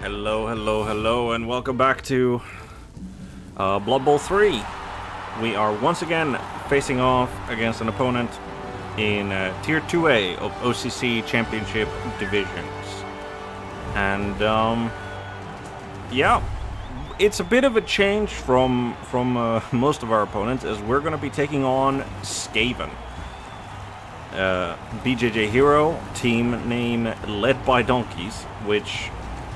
Hello, hello, hello, and welcome back to Blood Bowl 3. We are once again facing off against an opponent in Tier 2A of OCC Championship Divisions. And, yeah, it's a bit of a change from most of our opponents, as we're going to be taking on Skaven. BJJ Hero, team name led by Donkeys, which...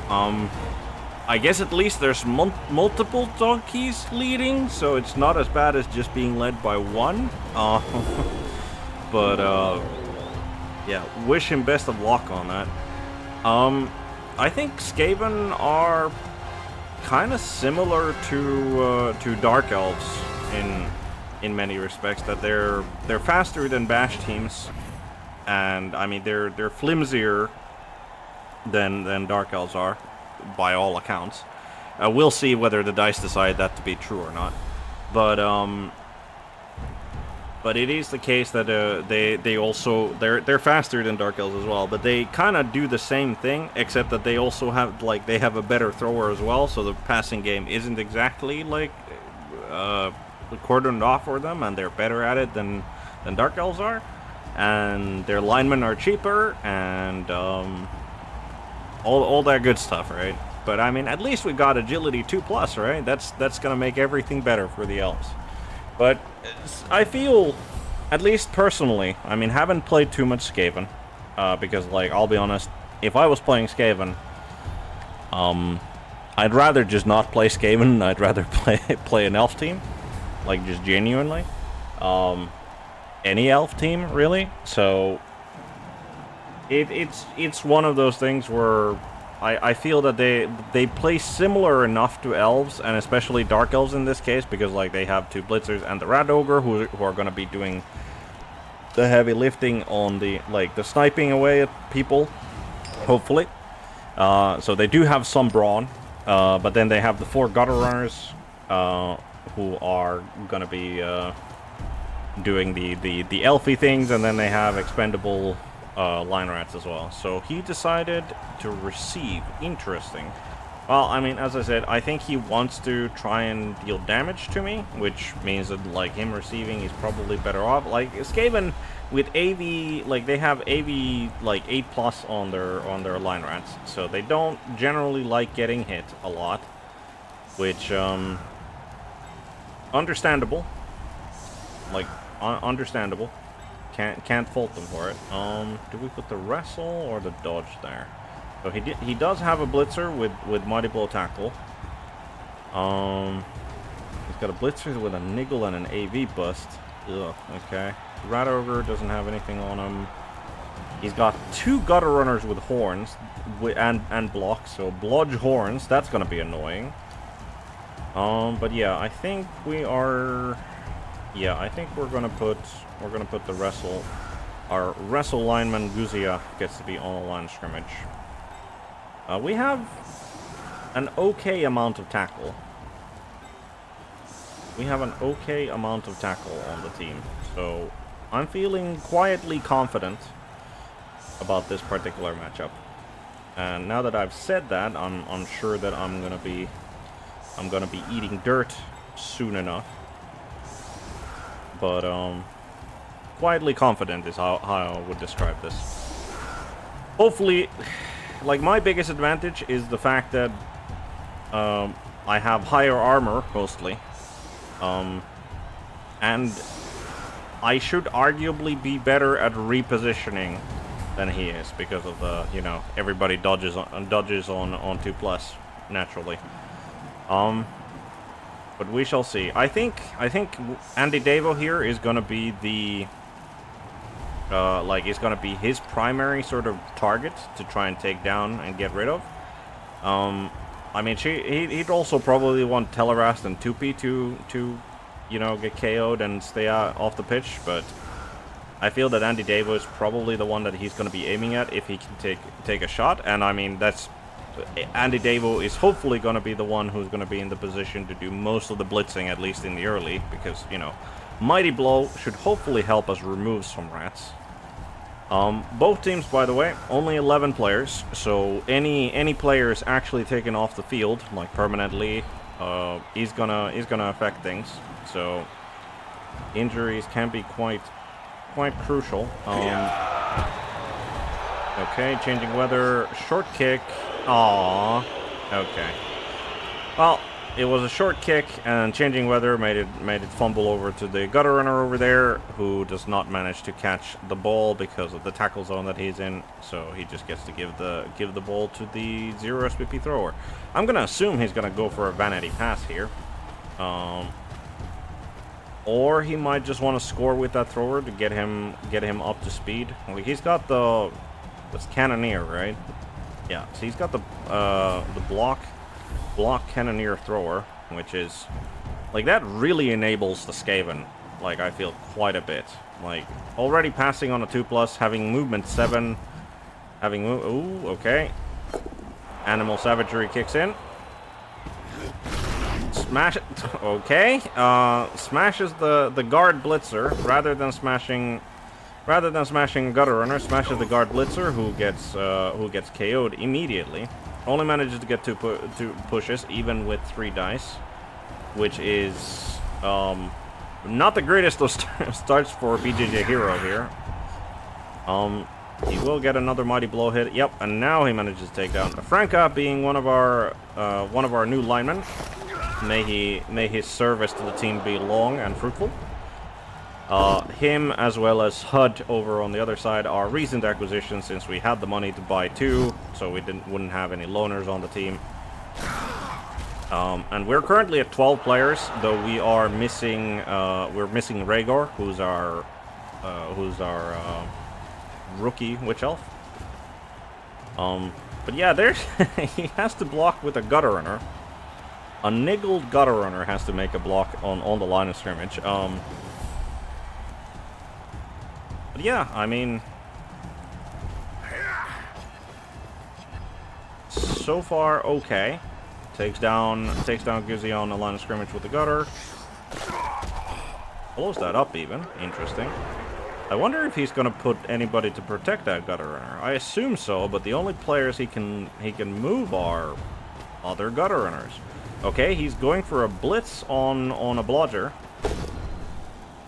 I guess at least there's multiple donkeys leading, so it's not as bad as just being led by one. Yeah, wish him best of luck on that. I think Skaven are kind of similar to Dark Elves in many respects. That they're faster than Bash teams, and I mean they're flimsier than Dark Elves are, by all accounts. We'll see whether the dice decide that to be true or not. But it is the case that they're faster than Dark Elves as well. But they kind of do the same thing, except that they also have they have a better thrower as well. So the passing game isn't exactly cordoned off for them, and they're better at it than Dark Elves are. And their linemen are cheaper, and all that good stuff, right? But I mean, at least we got agility 2+, right? That's gonna make everything better for the elves. But I feel, at least personally, I mean, haven't played too much Skaven, because I'll be honest, if I was playing Skaven, I'd rather just not play Skaven. I'd rather play an elf team, just genuinely, any elf team really. So. It's one of those things where I feel that they play similar enough to elves, and especially Dark Elves in this case, because they have two blitzers and the Rat Ogre who are going to be doing the heavy lifting on the sniping away at people, hopefully. So they do have some brawn, but then they have the 4 gutter runners who are going to be doing the elfy things, and then they have expendable line rats as well. So he decided to receive. Interesting. Well, I mean, as I said, I think he wants to try and deal damage to me, which means that him receiving is probably better off. Skaven with AV, they have AV 8+ on their line rats, so they don't generally like getting hit a lot, which understandable. Understandable. Can't fault them for it. Do we put the wrestle or the dodge there? So he does have a blitzer with mighty blow tackle. He's got a blitzer with a niggle and an AV bust. Ugh. Okay. Rat Ogre doesn't have anything on him. He's got 2 gutter runners with horns and blocks. So bludge horns. That's gonna be annoying. But yeah, I think we are. Yeah, I think we're gonna put the wrestle. Our wrestle lineman Guzia gets to be on the line of scrimmage. We have an okay amount of tackle. On the team, so I'm feeling quietly confident about this particular matchup. And now that I've said that, I'm sure that I'm gonna be eating dirt soon enough. But quietly confident is how I would describe this. Hopefully, my biggest advantage is the fact that I have higher armor mostly, and I should arguably be better at repositioning than he is, because of the everybody dodges on 2+ naturally. But we shall see. I think Andy Davo here is gonna be the is gonna be his primary sort of target to try and take down and get rid of. I mean, he'd also probably want Telerast and Tupi to get KO'd and stay off the pitch, but I feel that Andy Davo is probably the one that he's gonna be aiming at if he can take a shot. And I mean, Andy Davo is hopefully going to be the one who's going to be in the position to do most of the blitzing, at least in the early, because, Mighty Blow should hopefully help us remove some rats. Both teams, by the way, only 11 players, so any players actually taken off the field, like permanently, is gonna affect things. So injuries can be quite crucial. Okay, changing weather, short kick. Aww. Okay. Well, it was a short kick, and changing weather made it fumble over to the gutter runner over there, who does not manage to catch the ball because of the tackle zone that he's in. So he just gets to give the ball to the 0 SPP thrower. I'm gonna assume he's gonna go for a vanity pass here, or he might just want to score with that thrower to get him up to speed. Like, he's got this cannoneer, right? Yeah, so he's got the block cannoneer thrower, which is like, that really enables the Skaven, like, I feel quite a bit. Like, already passing on a 2+, having movement 7, ooh, okay. Animal savagery kicks in. Smash it. Okay. Smashes the guard blitzer rather than smashing gutter runner. Smashes the guard blitzer, who gets KO'd immediately. Only manages to get two pushes, even with 3 dice, which is not the greatest of starts for BJJ Hero here. He will get another mighty blow hit. Yep, and now he manages to take down Franca, being one of our new linemen. May his service to the team be long and fruitful. Him, as well as HUD over on the other side, are recent acquisitions, since we had the money to buy 2, so we wouldn't have any loaners on the team. And we're currently at 12 players, though we are missing Rhaegar, who's our rookie witch elf. But yeah, there's he has to block with a gutter runner. A niggled gutter runner has to make a block on the line of scrimmage. But yeah, I mean, so far okay. Takes down Gizzy on the line of scrimmage with the gutter. Blows that up even. Interesting. I wonder if he's gonna put anybody to protect that gutter runner. I assume so, but the only players he can move are other gutter runners. Okay, he's going for a blitz on a blodger.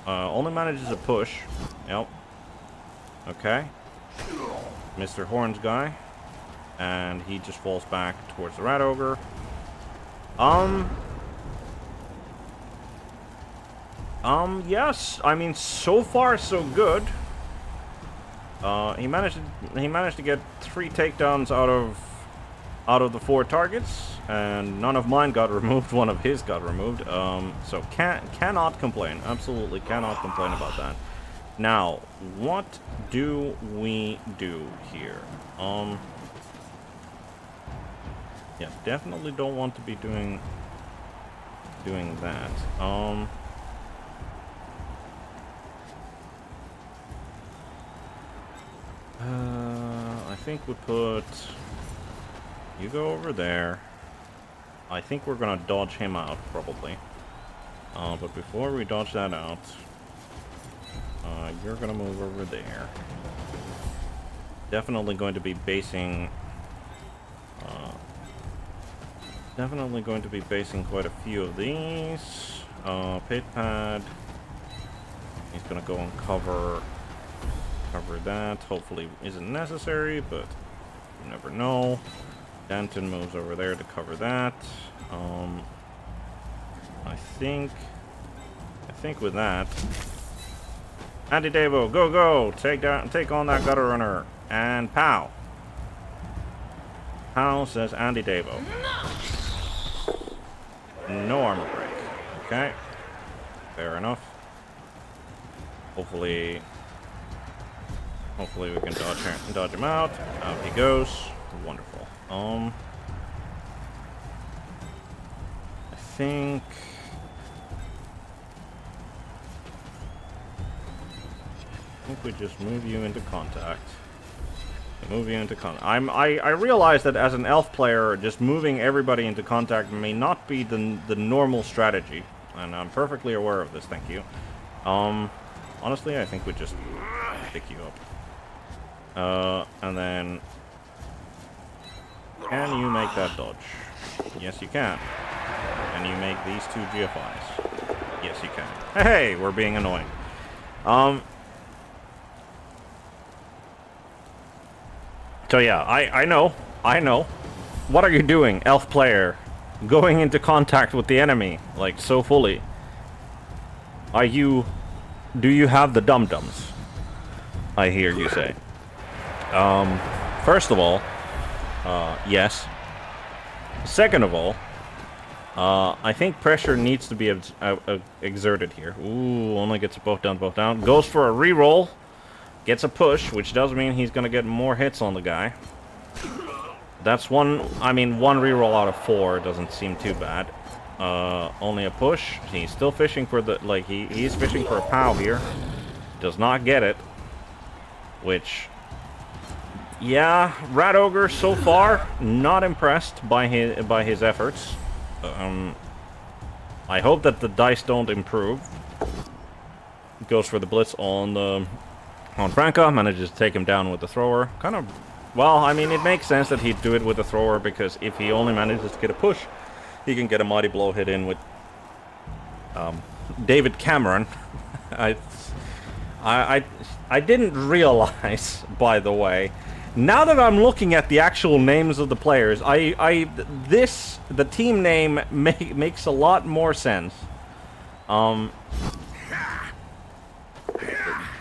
Only manages a push. Yep. Okay. Mr. Horns guy. And he just falls back towards the Rat Ogre. Yes. I mean, so far so good. He managed to get 3 takedowns out of the 4 targets, and none of mine got removed. One of his got removed. So cannot complain. Absolutely cannot complain about that. Now, what do we do here? Yeah, definitely don't want to be doing that. I think we put you go over there. I think we're gonna dodge him out, probably. But before we dodge that out, you're gonna move over there. Definitely going to be basing quite a few of these. Pit pad. He's gonna go and cover that. Hopefully isn't necessary, but you never know. Danton moves over there to cover that. I think with that, Andy Devo, go! Take on that gutter runner, and pow! Pow, says Andy Devo. No armor break. Okay, fair enough. Hopefully we can dodge him out. Out he goes. Wonderful. I think we just move you into contact. I realize that as an elf player, just moving everybody into contact may not be the normal strategy, and I'm perfectly aware of this. Thank you. Honestly, I think we just pick you up. And then... Can you make that dodge? Yes, you can. Can you make these two GFIs? Yes, you can. Hey, we're being annoying. So yeah, I know. What are you doing, elf player? Going into contact with the enemy, like, so fully. Do you have the dum-dums? I hear you say. First of all, yes. Second of all, I think pressure needs to be exerted here. Ooh, only gets both down. Goes for a reroll. Gets a push, which does mean he's gonna get more hits on the guy. That's one reroll out of 4 doesn't seem too bad. Only a push. He's still fishing for the, like, he's fishing for a POW here. Does not get it. Which, yeah, Rat Ogre so far, not impressed by his efforts. I hope that the dice don't improve. Goes for the blitz on Franca, manages to take him down with the thrower. Kind of, well, I mean, it makes sense that he'd do it with the thrower, because if he only manages to get a push, he can get a mighty blow hit in with David Cameron. I didn't realize, by the way, now that I'm looking at the actual names of the players, the team name makes a lot more sense.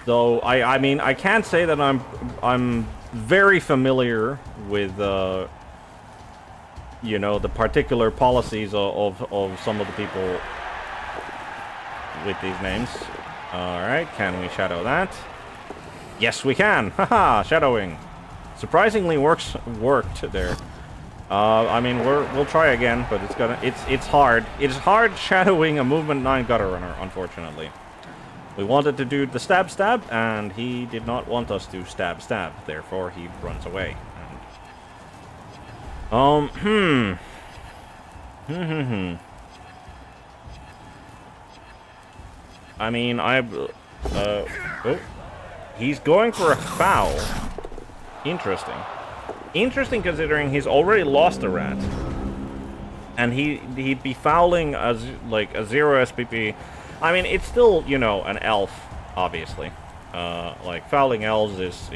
Though I mean, I can't say that I'm very familiar with you know, the particular policies of some of the people with these names. All right, can we shadow that? Yes, we can. Haha, shadowing. Surprisingly worked there. I mean, we'll try again, but it's hard. It's hard shadowing a movement 9 gutter runner, unfortunately. We wanted to do the stab, and he did not want us to stab. Therefore, he runs away. And, I mean, oh, he's going for a foul. Interesting considering he's already lost a rat. And he'd be fouling as, like, a 0 SPP. I mean, it's still, you know, an elf, obviously. Like, fouling elves is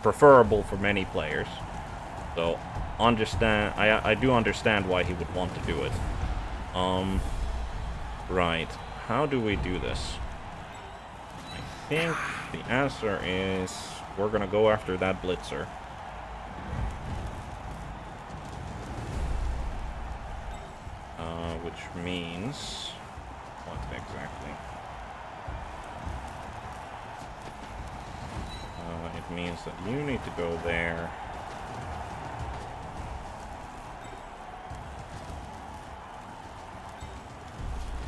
preferable for many players. So, I do understand why he would want to do it. Right. How do we do this? I think the answer is we're gonna go after that blitzer. Which means... what exactly? It means that you need to go there.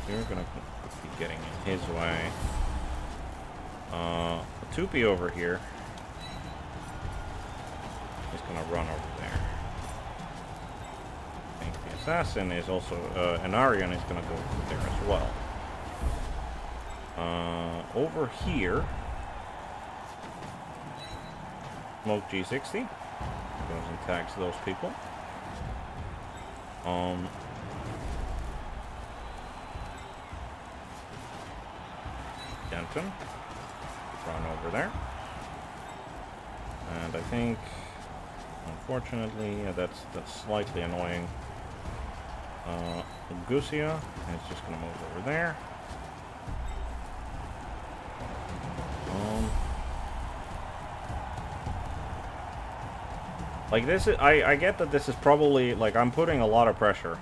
You're gonna be getting in his way. Tupi over here is gonna run over there. I think the assassin is also, Anarian is gonna go there as well. Over here, Smoke G60 goes and tags those people. Denton, run over there. And I think, unfortunately, yeah, that's slightly annoying. Gusia is just gonna move over there. Like this is, I get that this is probably, like, I'm putting a lot of pressure.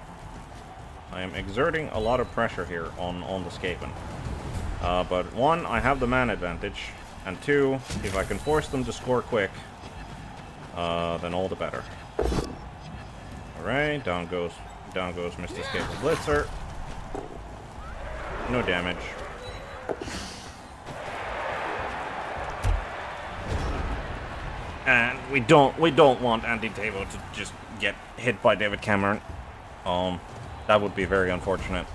I am exerting a lot of pressure here on the Skaven. But one, I have the man advantage, and two, if I can force them to score quick, then all the better. Alright, down goes Mr. Skaven Blitzer. No damage. And we don't want Anti-Tavo to just get hit by David Cameron. That would be very unfortunate.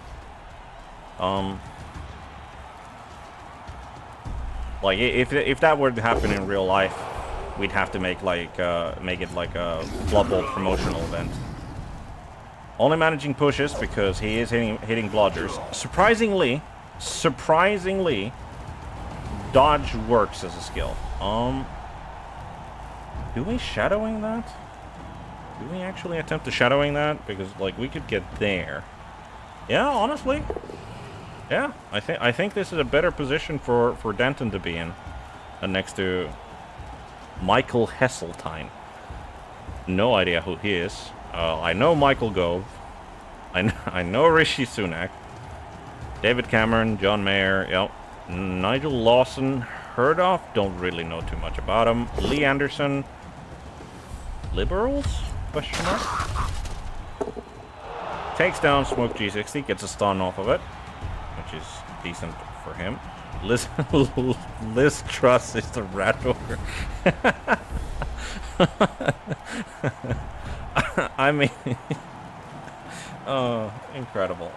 Like, if that were to happen in real life, we'd have to make it like a Blood Bowl promotional event. Only managing pushes because he is hitting blodgers. Surprisingly, dodge works as a skill. Do we shadowing that? Do we actually attempt to shadowing that? Because like we could get there. Yeah, honestly. Yeah, I think this is a better position for Denton to be in than next to Michael Heseltine. No idea who he is. I know Michael Gove. I know Rishi Sunak. David Cameron, John Mayer, yep. Nigel Lawson, heard of. Don't really know too much about him. Lee Anderson. Liberals? Question mark. Takes down Smoke G60, gets a stun off of it, which is decent for him. Liz Truss is the Rat Ogre. I mean, oh, incredible.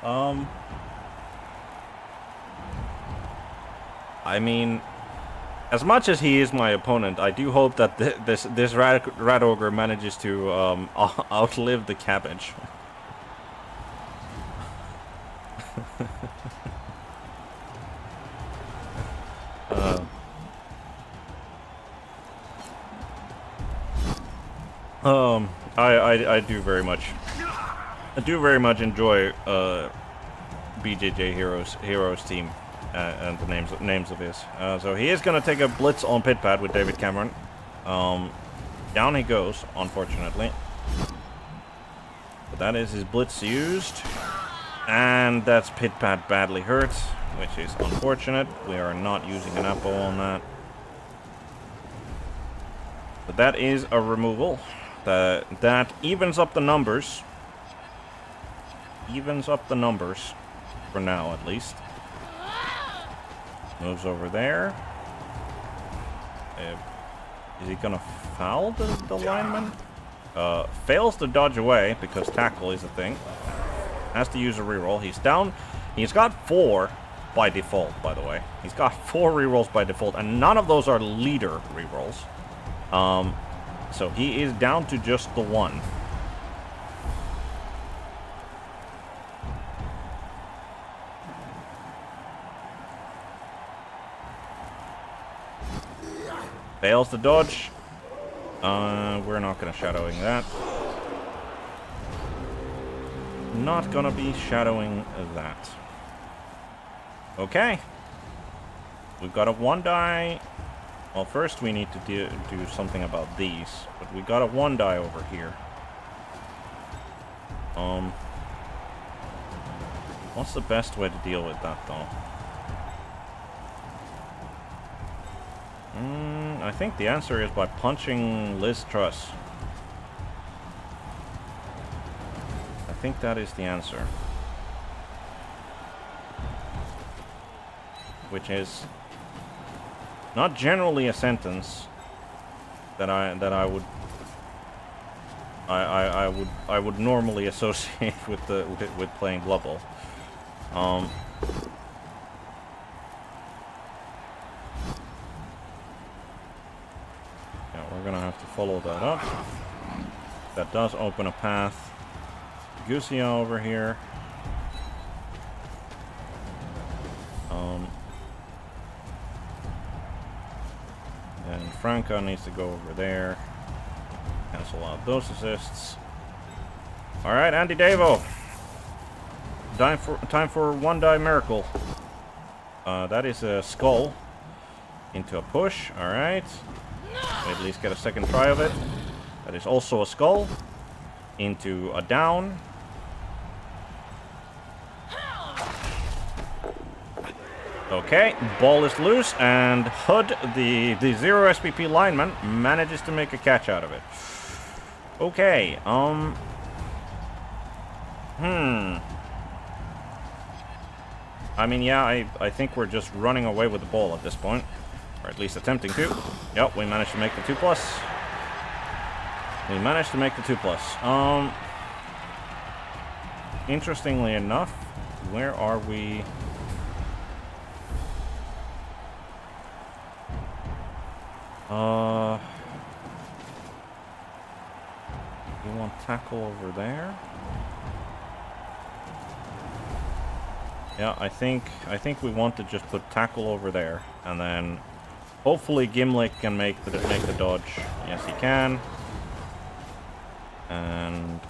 I mean, as much as he is my opponent, I do hope that this Rat Ogre manages to outlive the cabbage. I do very much enjoy BJJ Heroes team and the names of his. So he is gonna take a blitz on pit pad with David Cameron. Down he goes, unfortunately. But that is his blitz used, and that's pit pad badly hurt, which is unfortunate. We are not using an apple on that. But that is a removal. That evens up the numbers. Evens up the numbers. For now, at least. Moves over there. Is he gonna foul the lineman? Fails to dodge away because tackle is a thing. Has to use a reroll. He's down. He's got 4 by default, by the way. He's got 4 rerolls by default, and none of those are leader rerolls. So he is down to just the 1. Fails to dodge. We're not gonna shadowing that. Not gonna be shadowing that. Okay. We've got a 1 die. Well, first we need to do something about these, but we got a 1 die over here. What's the best way to deal with that, though? I think the answer is by punching Liz Truss. I think that is the answer. Which is not generally a sentence that I would normally associate with playing Blood Bowl. Yeah, we're gonna have to follow that up. That does open a path. Gusia over here. And Franco needs to go over there. Cancel out those assists. Alright, Andy Davo. Time for 1 die miracle. That is a skull into a push. Alright. We at least get a second try of it. That is also a skull into a down. Okay, ball is loose, and Hood, the 0 SPP lineman, manages to make a catch out of it. Okay, I mean, yeah, I think we're just running away with the ball at this point. Or at least attempting to. Yep, we managed to make the 2+. We managed to make the 2+. Interestingly enough, where are we? You want tackle over there? Yeah, I think we want to just put tackle over there, and then hopefully Gimlick can make the dodge. Yes, he can. And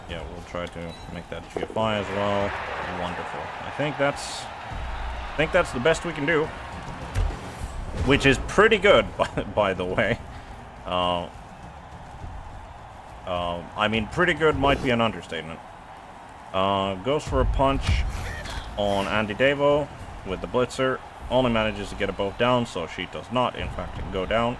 yeah, we'll try to make that GFI as well. Wonderful. I think that's the best we can do, which is pretty good, by the way. I mean, pretty good might be an understatement. Goes for a punch on Andy Davo with the blitzer. Only manages to get it both down, so she does not, in fact, go down.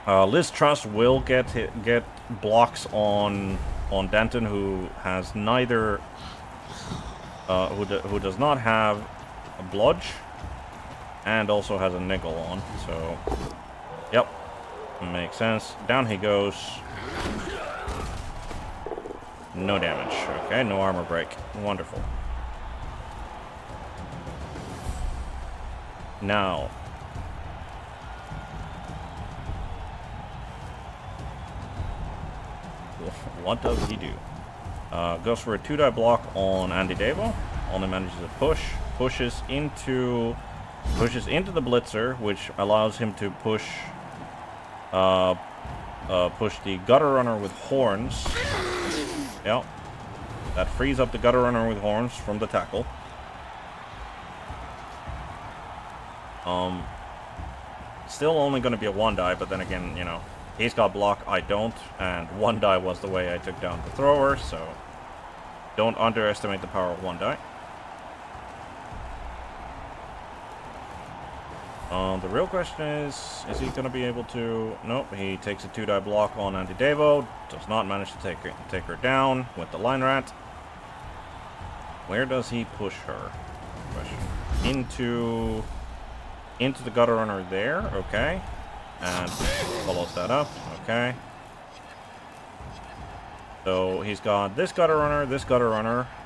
Liz Truss will get blocks on Denton, who has neither, who does not have a bludge, and also has a niggle on. So, yep, makes sense. Down he goes. No damage. Okay, no armor break. Wonderful. Now, what does he do? Goes for a 2-die block on Andy Davo. Only manages to pushes into the blitzer, which allows him to push the gutter runner with horns. Yep. That frees up the gutter runner with horns from the tackle. Still only going to be a 1-die, but then again, you know, he's got block, I don't, and 1-die was the way I took down the thrower, so don't underestimate the power of 1-die. The real question is he going to be able to... Nope, he takes a 2-die block on Andy Davo, does not manage to take her down with the line rat. Where does he push her? Question. Into the gutter runner there, okay. And follows that up, okay. So he's got this gutter runner,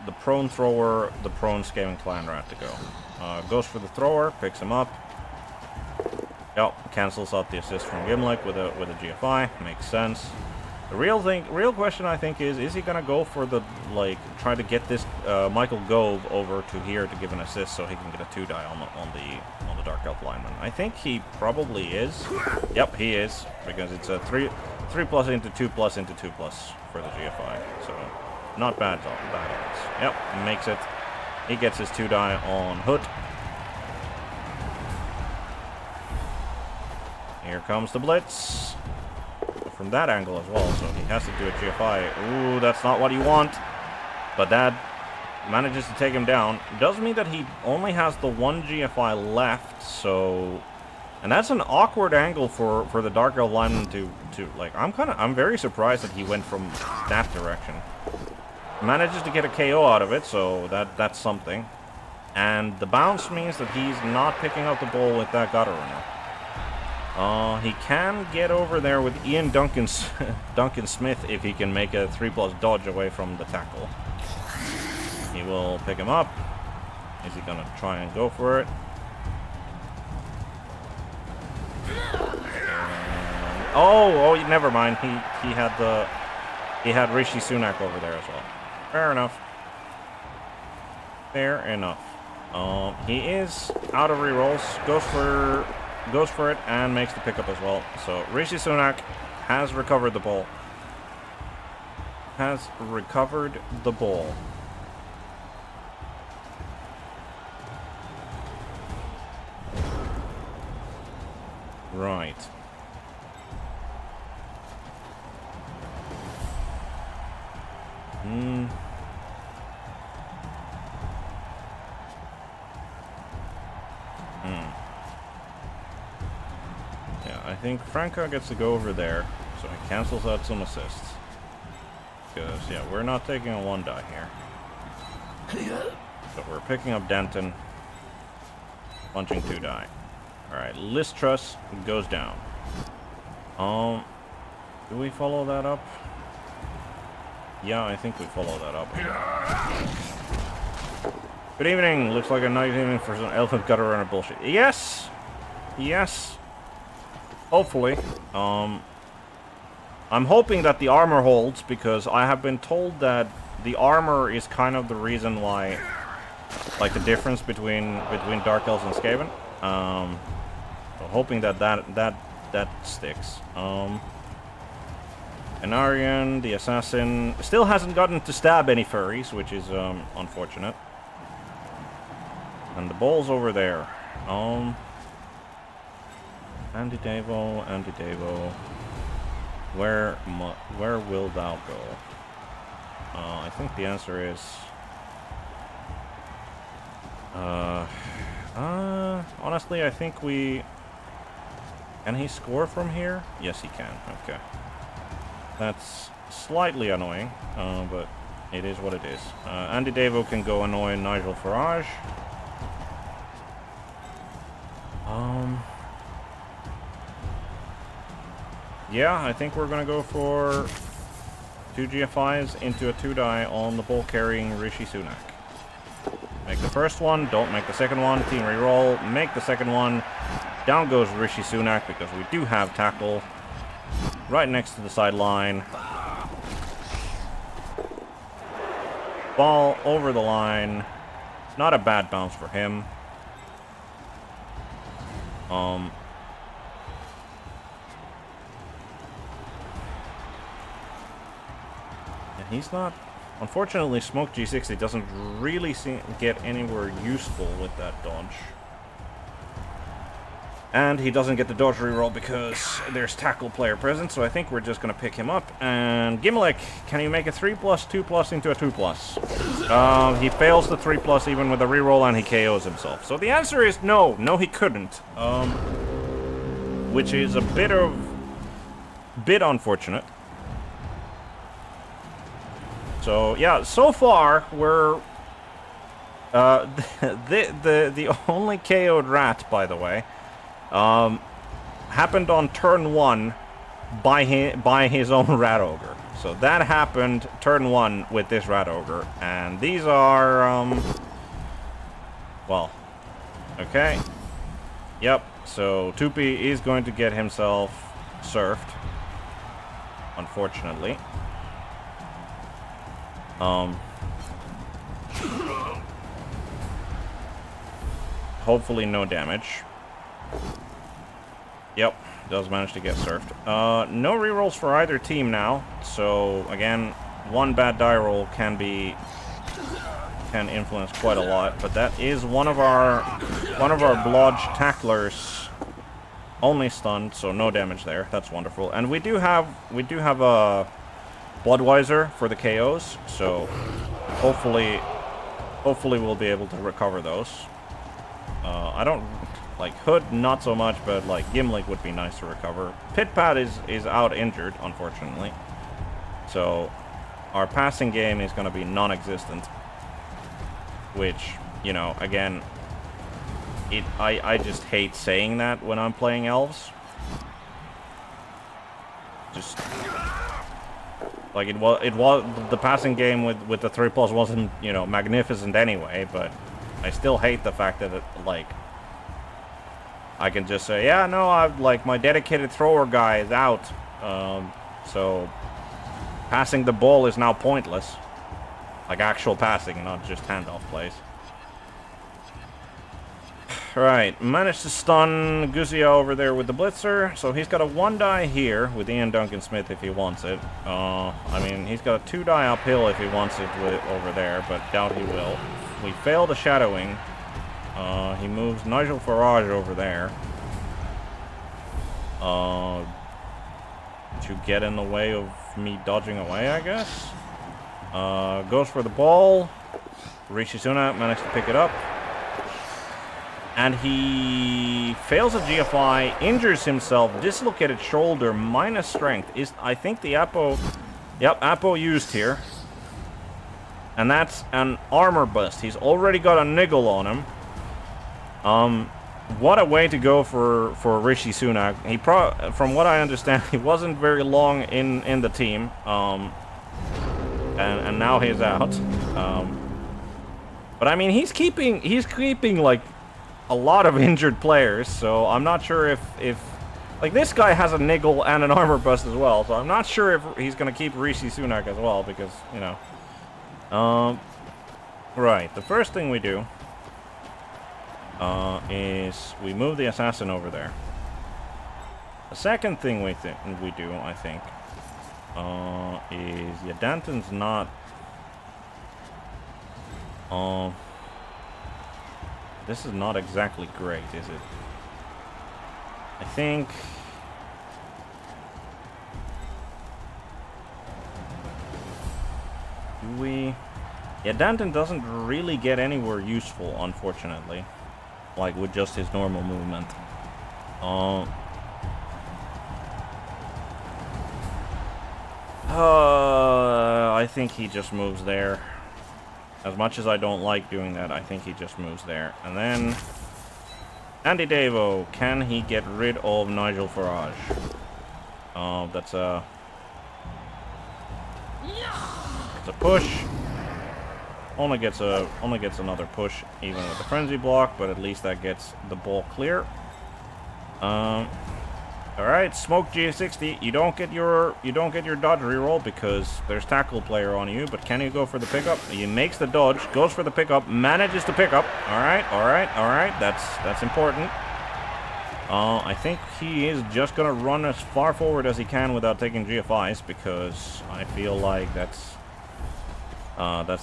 the prone thrower, the prone Skaven clan rat to go. Goes for the thrower, picks him up. Yep, cancels out the assist from Gimlick with a GFI, makes sense. The real question I think is he gonna go for the, like, try to get this Michael Gove over to here to give an assist so he can get a 2-die on the Dark Elf lineman? I think he probably is. Yep, he is, because it's a 3+ into 2+ into 2+ for the GFI. So not bad odds. Yep, makes it. He gets his 2-die on Hood. Here comes the blitz. From that angle as well, so he has to do a GFI. Ooh, that's not what you want. But that manages to take him down. Does mean that he only has the 1 GFI left, so... And that's an awkward angle for the Dark Elf lineman to like, I'm very surprised that he went from that direction. Manages to get a KO out of it, so that's something. And the bounce means that he's not picking up the ball with that gutter runner. He can get over there with Ian Duncan Smith if he can make a 3+ dodge away from the tackle. He will pick him up. Is he gonna try and go for it? Oh, never mind. He had Rishi Sunak over there as well. Fair enough. Fair enough. He is out of rerolls. Goes for it and makes the pickup as well. So Rishi Sunak has recovered the ball. Right. Yeah, I think Franco gets to go over there, so he cancels out some assists. Because, yeah, we're not taking a 1-die here. So we're picking up Denton, punching 2-die. Alright, Listrus goes down. Do we follow that up? Yeah, I think we follow that up. Good evening. Looks like a nice evening for some elephant gutter runner bullshit. Yes. Yes. Hopefully. I'm hoping that the armor holds, because I have been told that the armor is kind of the reason why, like, the difference between Dark Elves and Skaven. So hoping that sticks. Anarian, the assassin, still hasn't gotten to stab any furries, which is unfortunate. And the ball's over there. Andy Devo. Where will thou go? I think the answer is... honestly, I think we... Can he score from here? Yes, he can. Okay. That's slightly annoying, but it is what it is. Andy Devo can go annoy Nigel Farage. Yeah, I think we're gonna go for 2 GFIs into a 2-die on the ball carrying Rishi Sunak. Make the first one, don't make the second one. Team reroll, make the second one. Down goes Rishi Sunak because we do have tackle right next to the sideline. Ball over the line. Not a bad bounce for him. He's not... Unfortunately, Smoke G60 doesn't really get anywhere useful with that dodge. And he doesn't get the dodge reroll because there's tackle player present, so I think we're just going to pick him up. And Gimlick, can you make a 3+, 2+ into a 2+? He fails the 3+ even with a reroll, and he KOs himself. So the answer is no. No, he couldn't. Which is a bit unfortunate. So yeah, so far we're the only KO'd rat, by the way, happened on turn 1 by his own Rat Ogre. So that happened turn 1 with this Rat Ogre, and these are well, okay, yep. So Tupi is going to get himself surfed, unfortunately. Hopefully no damage. Yep, does manage to get surfed. No rerolls for either team now. So again, one bad die roll can influence quite a lot. But that is one of our blodge tacklers only stunned, so no damage there. That's wonderful. And we do have a Bloodweiser for the KOs, so hopefully we'll be able to recover those. I don't like Hood, not so much, but like Gimlick would be nice to recover. Pitpat is out injured, unfortunately, so our passing game is going to be non-existent. Which, you know, again, I just hate saying that when I'm playing elves. Just like it was the passing game with the 3+ wasn't, you know, magnificent anyway, but I still hate the fact that I can just say, yeah, no, I've like my dedicated thrower guy is out, so passing the ball is now pointless. Like actual passing, not just handoff plays. Right, managed to stun Guzia over there with the Blitzer, so he's got a 1-die here with Ian Duncan Smith if he wants it. I mean, he's got a 2-die uphill if he wants it over there, but doubt he will. We fail the shadowing. He moves Nigel Farage over there. To get in the way of me dodging away, I guess. Goes for the ball. Rishi Sunak managed to pick it up. And he fails a GFI, injures himself, dislocated shoulder, minus strength. I think the Apo... Yep, Apo used here. And that's an armor bust. He's already got a niggle on him. What a way to go for Rishi Sunak. From what I understand, he wasn't very long in the team. And now he's out. But I mean, he's keeping like a lot of injured players, so I'm not sure if like this guy has a niggle and an armor bust as well, so I'm not sure if he's gonna keep Rishi Sunak as well, because you know. Right. The first thing we do is we move the assassin over there. The second thing we do, I think, is yeah, Danton's not. This is not exactly great, is it? I think. Do we? Yeah, Danton doesn't really get anywhere useful, unfortunately. Like with just his normal movement. I think he just moves there. As much as I don't like doing that, I think he just moves there. And then Andy Davo, can he get rid of Nigel Farage? That's a push. Only gets another push even with the frenzy block, but at least that gets the ball clear. All right, Smoke G60. You don't get your dodge reroll because there's tackle player on you. But can you go for the pickup? He makes the dodge, goes for the pickup, manages to pick up. All right. That's important. I think he is just gonna run as far forward as he can without taking GFIs because I feel like that's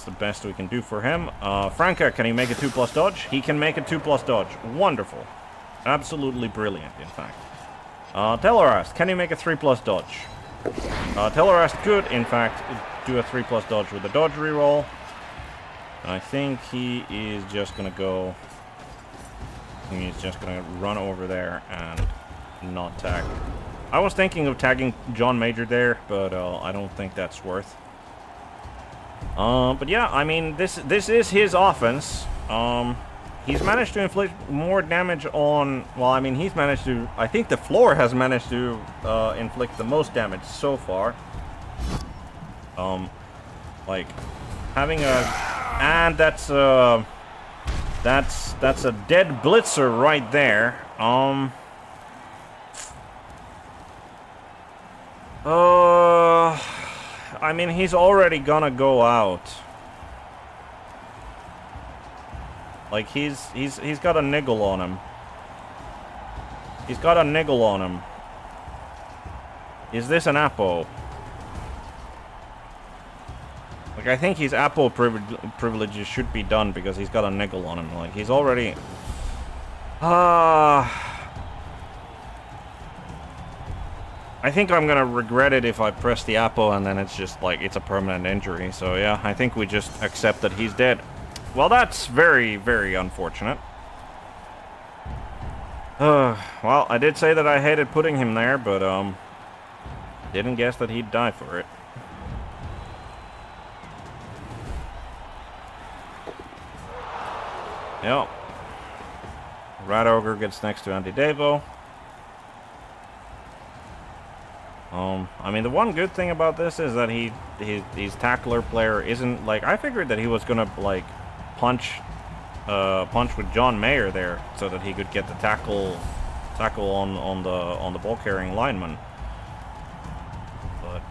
the best we can do for him. Franca, can he make a 2+ dodge? He can make a 2+ dodge. Wonderful. Absolutely brilliant, in fact. Telerast, can he make a 3+ dodge? Telerast could, in fact, do a 3+ dodge with a dodge reroll. I think he is just gonna go. He's just gonna run over there and not tag. I was thinking of tagging John Major there, but I don't think that's worth. But yeah, I mean, this is his offense. He's managed to inflict more damage on... Well, I mean, he's managed to... I think the floor has managed to inflict the most damage so far. Like, having a... And that's a dead blitzer right there. I mean, he's already gonna go out. Like, he's got a niggle on him. He's got a niggle on him. Is this an Apo? Like, I think his Apo privileges should be done because he's got a niggle on him. Like, he's already... I think I'm gonna regret it if I press the Apo and then it's just, like, it's a permanent injury. So, yeah, I think we just accept that he's dead. Well, that's very, very unfortunate. Well, I did say that I hated putting him there, but, didn't guess that he'd die for it. Yep. Rat Ogre gets next to Andy Davo. I mean, the one good thing about this is that his tackler player isn't, like, I figured that he was gonna, like, punch with John Mayer there so that he could get the tackle on the ball carrying lineman. But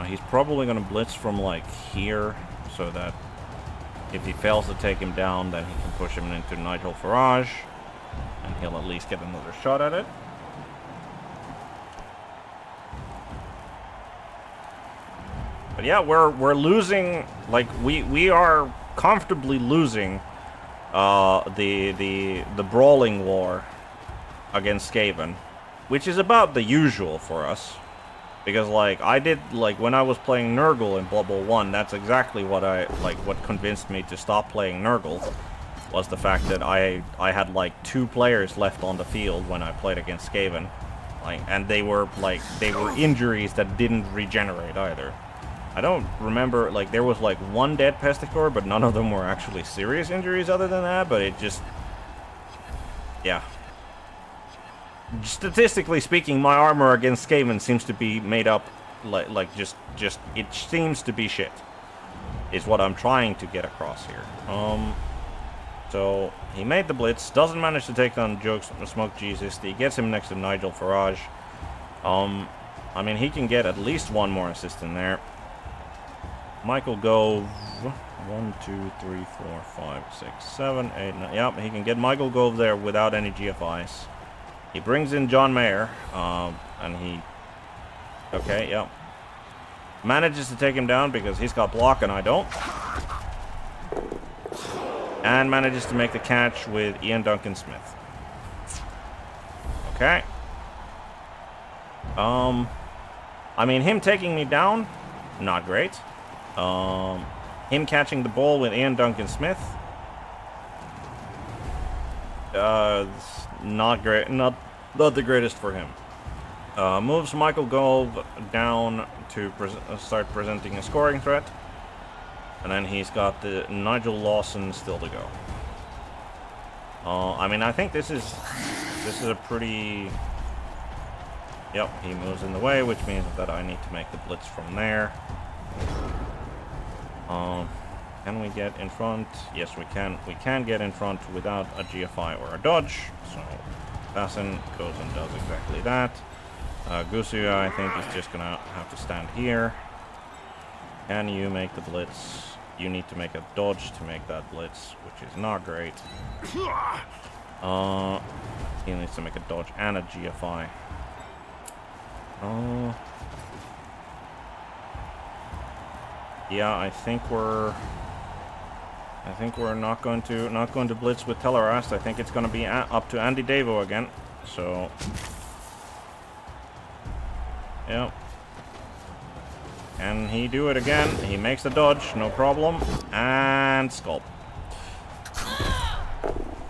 he's probably gonna blitz from like here so that if he fails to take him down, then he can push him into Nigel Farage and he'll at least get another shot at it. But yeah, we're losing, like, we are comfortably losing the brawling war against Skaven, which is about the usual for us. Because, like, I did, like, when I was playing Nurgle in Blood Bowl 1, that's exactly what what convinced me to stop playing Nurgle, was the fact that I had, like, 2 players left on the field when I played against Skaven. Like, and they were injuries that didn't regenerate either. I don't remember, like, there was, like, 1 dead Pesticore, but none of them were actually serious injuries other than that, but it just... Yeah. Statistically speaking, my armor against Skaven seems to be made up, just it seems to be shit. is what I'm trying to get across here. So he made the blitz, doesn't manage to take down Smoke Jesus. He gets him next to Nigel Farage. I mean, he can get at least one more assist in there. Michael Gove, 1, 2, 3, 4, 5, 6, 7, 8, 9. Yep, he can get Michael Gove there without any GFIs. He brings in John Mayer, and he... Okay, yep. Manages to take him down because he's got block and I don't. And manages to make the catch with Ian Duncan Smith. Okay. I mean, him taking me down, not great. Him catching the ball with Ian Duncan Smith, not great, not the greatest for him. Moves Michael Gove down to start presenting a scoring threat. And then he's got the Nigel Lawson still to go. I mean, I think this is a pretty... Yep, he moves in the way, which means that I need to make the blitz from there. Can we get in front? Yes, we can. We can get in front without a GFI or a dodge. So, Bassin goes and does exactly that. Gusu, I think, is just gonna have to stand here. Can you make the blitz? You need to make a dodge to make that blitz, which is not great. He needs to make a dodge and a GFI. Yeah, I think we're not going to blitz with Tellerast. I think it's going to be up to Andy Davo again. So, yep. Can he do it again? He makes the dodge, no problem. And sculpt.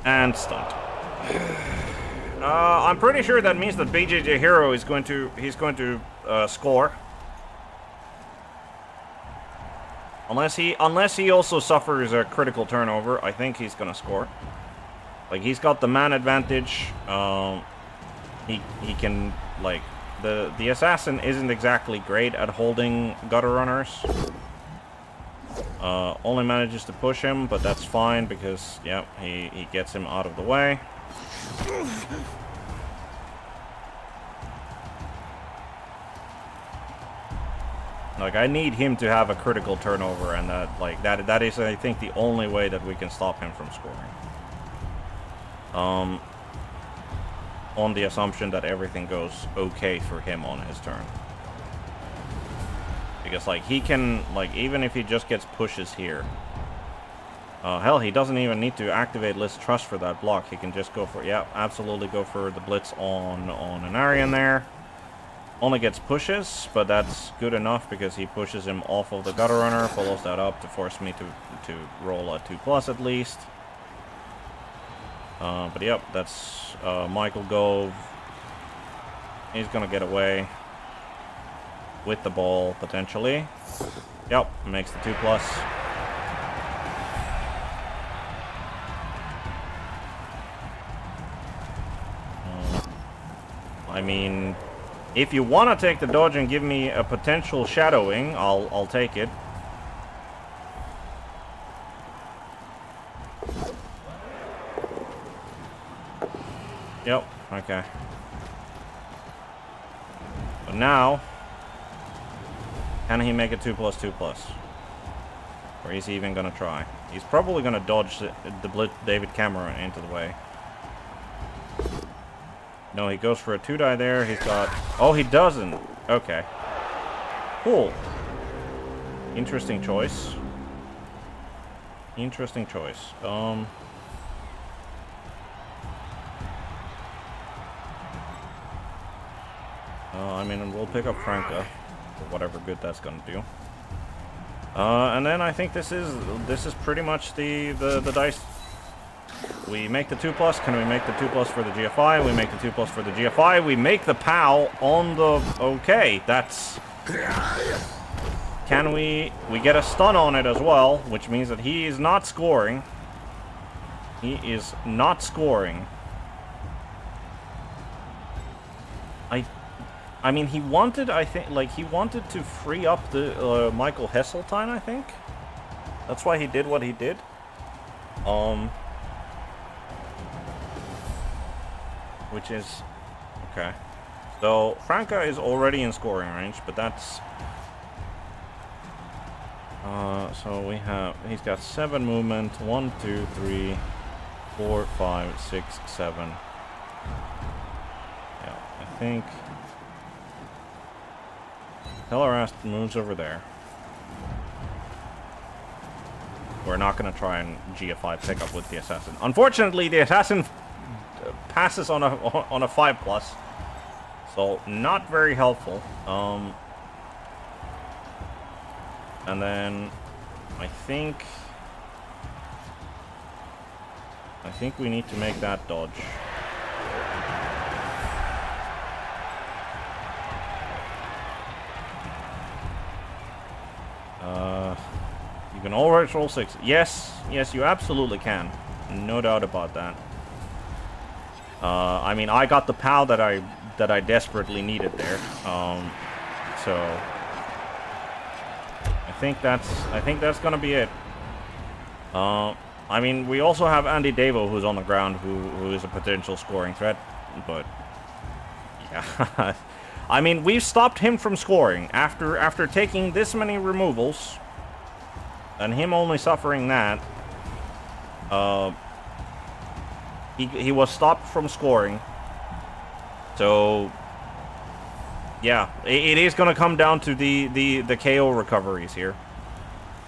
And stunt. I'm pretty sure that means that BJJ Hero is going to score. Unless he also suffers a critical turnover, I think he's gonna score. Like, he's got the man advantage. He can, like, the assassin isn't exactly great at holding gutter runners. Only manages to push him, but that's fine because, yep, he gets him out of the way. Like, I need him to have a critical turnover, and that is, I think, the only way that we can stop him from scoring. On the assumption that everything goes okay for him on his turn. Because, like, he can, like, even if he just gets pushes here. Hell, he doesn't even need to activate List Trust for that block. He can just go for, yeah, absolutely go for the blitz on an Aryan there. Only gets pushes, but that's good enough because he pushes him off of the gutter runner, follows that up to force me to roll a 2+ at least. But yep, that's Michael Gove. He's gonna get away with the ball potentially. Yep, makes the 2+. I mean, if you want to take the dodge and give me a potential shadowing, I'll take it. Yep, okay. But now, can he make a 2+2+? Or is he even gonna try? He's probably gonna dodge the blitz David Cameron into the way. No, he goes for a 2-die there. He's got... Oh, he doesn't. Okay. Cool. Interesting choice. Interesting choice. I mean, we'll pick up Franca for whatever good that's gonna do. And then I think this is pretty much the dice. We make the 2+. Can we make the 2+ for the GFI? We make the 2+ for the GFI. We make the POW on the... Okay, that's... Can we get a stun on it as well, which means that he is not scoring. He is not scoring. I mean, he wanted, I think, like, he wanted to free up the Michael Heseltine, I think. That's why he did what he did. Which is okay. So Franca is already in scoring range, but that's so he's got 7 movement. 1, 2, 3, 4, 5, 6, 7. Yeah, I think Telerast moves over there. We're not going to try and GFI pickup with the assassin. Unfortunately, the assassin passes on a 5+, so not very helpful. And then I think we need to make that dodge. You can always roll 6. Yes, you absolutely can. No doubt about that. I mean, I got the POW that I desperately needed there. So I think that's gonna be it. I mean, we also have Andy Davo, who's on the ground, who is a potential scoring threat, but yeah. I mean, we've stopped him from scoring after taking this many removals, and him only suffering that. He was stopped from scoring. So yeah, it is gonna come down to the KO recoveries here.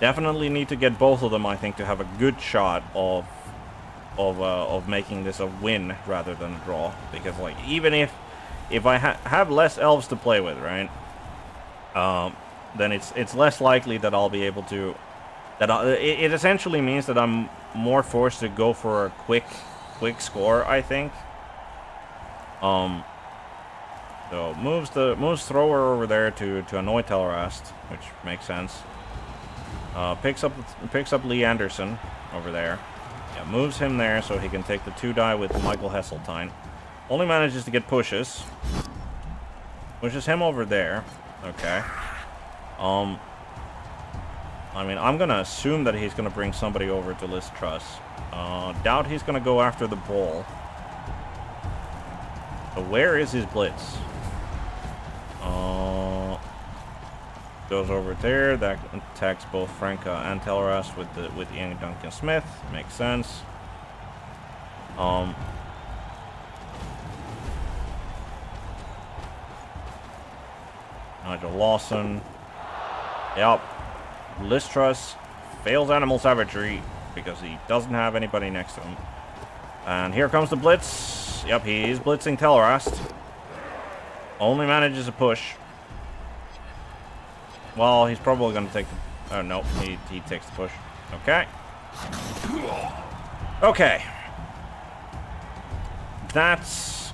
Definitely need to get both of them, I think, to have a good shot of making this a win rather than a draw. Because like, even if I have less elves to play with, right? Then it's less likely that I'll be able to. It essentially means that I'm more forced to go for a quick score, I think. So moves thrower over there to annoy Telerast, which makes sense. Picks up Lee Anderson over there. Yeah, moves him there so he can take the 2 die with Michael Hesseltine. Only manages to get pushes. Pushes him over there. Okay. I mean, I'm gonna assume that he's gonna bring somebody over to Liz Truss. Doubt he's gonna go after the ball. So where is his blitz? Goes over there. That attacks both Franca and Telerast with Ian Duncan Smith. Makes sense. Nigel Lawson. Yep. Listras fails animal savagery because he doesn't have anybody next to him. And here comes the blitz. Yep, he is blitzing Telerast. Only manages a push. Well, he's probably going to take the... Oh, no, he takes the push. Okay. Okay. That's...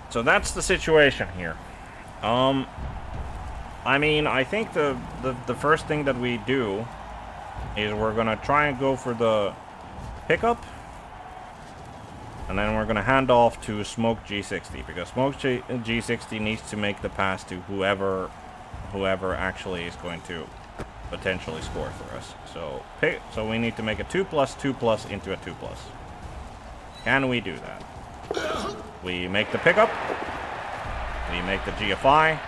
So that's the situation here. I mean, I think the first thing that we do is we're gonna try and go for the pickup, and then we're gonna hand off to Smoke G60, because Smoke G60 needs to make the pass to whoever actually is going to potentially score for us. So we need to make a 2+2+ into a 2+. Can we do that? We make the pickup. We make the GFI.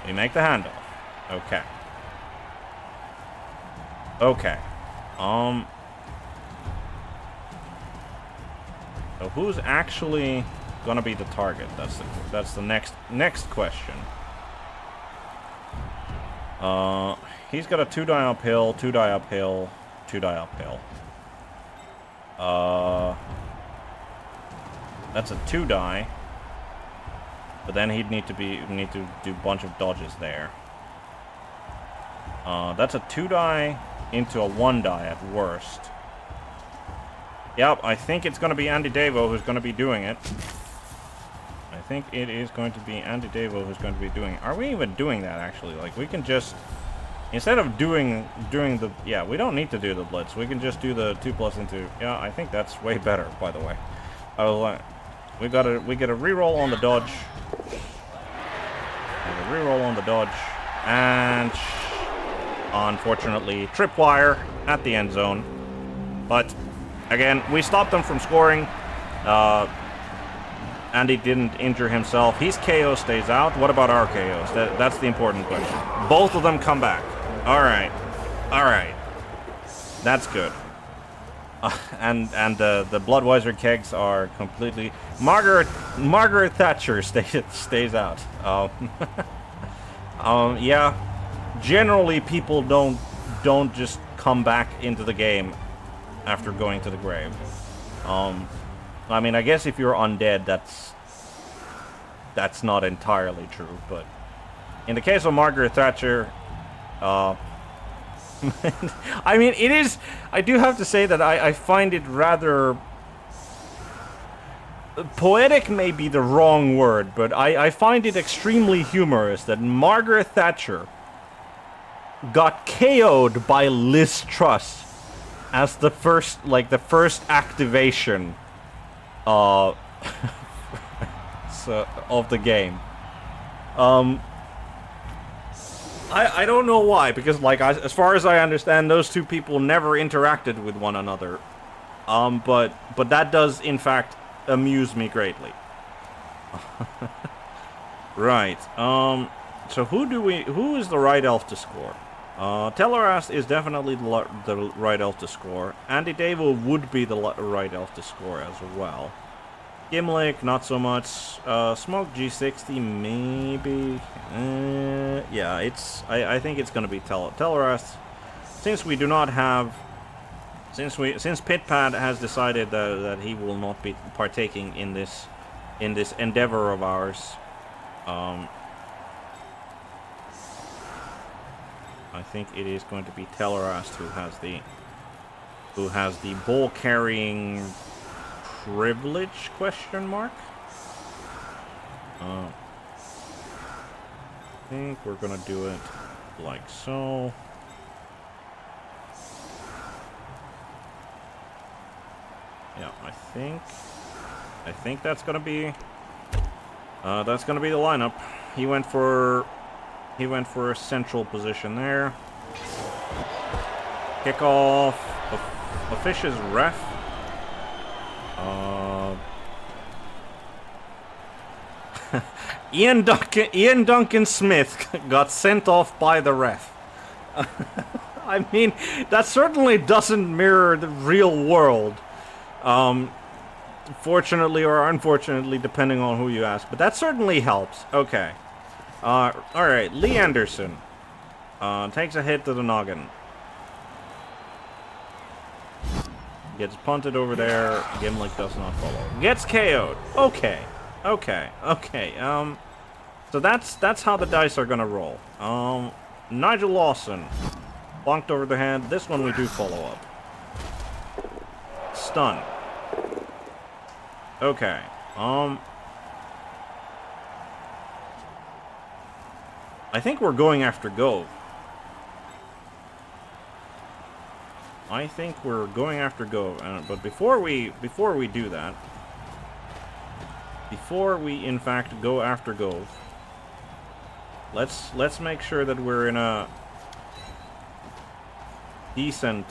We make the handoff. Okay. Okay. So who's actually gonna be the target? That's the next question. He's got a 2 die uphill, 2 die uphill, 2 die uphill. That's a 2 die. But then he'd need to do a bunch of dodges there. That's a 2 die into a 1 die at worst. Yep, I think it's going to be Andy Davo who's going to be doing it. I think it is going to be Andy Davo who's going to be doing it. Are we even doing that, actually? Like, we can just... Instead of doing the... Yeah, we don't need to do the blitz. We can just do the 2+ into... Yeah, I think that's way better, by the way. We get a reroll on the dodge. reroll on the dodge. And unfortunately, tripwire at the end zone. But again, we stopped them from scoring. Andy didn't injure himself. His KO stays out. What about our KOs? That's the important question. Both of them come back. All right. All right. That's good. And the Bloodweiser kegs are completely... Margaret Thatcher stays out. Yeah. Generally, people don't just come back into the game after going to the grave. I mean, I guess if you're undead, that's not entirely true, but in the case of Margaret Thatcher, I mean, it is... I do have to say that I find it rather... Poetic may be the wrong word, but I find it extremely humorous that Margaret Thatcher got KO'd by Liz Truss as the first activation of the game. I don't know why, because as far as I understand, those two people never interacted with one another. But that does in fact amuse me greatly. Right. So who is the right elf to score? Telerast is definitely the right elf to score. Andy Davo would be the right elf to score as well. Gimlick, not so much. Smoke G60, maybe. Yeah, I think it's gonna be Telerast. Since we do not have... Since Pitpad has decided that he will not be partaking in this endeavor of ours, I think it is going to be Telerast who has the ball carrying privilege ? I think we're gonna do it like so. Yeah, I think that's gonna be the lineup. He went for a central position there. Kickoff. A fish's ref. Ian Duncan Smith got sent off by the ref. I mean, that certainly doesn't mirror the real world. Fortunately or unfortunately, depending on who you ask. But that certainly helps. Okay. Alright, Lee Anderson takes a hit to the noggin. Gets punted over there. Gimlick does not follow. Gets KO'd. Okay. So that's how the dice are gonna roll. Nigel Lawson. Bonked over the head. This one we do follow up. Stun. Okay. I think we're going after Gove. But before we do that, before we in fact go after Gove, let's make sure that we're in a decent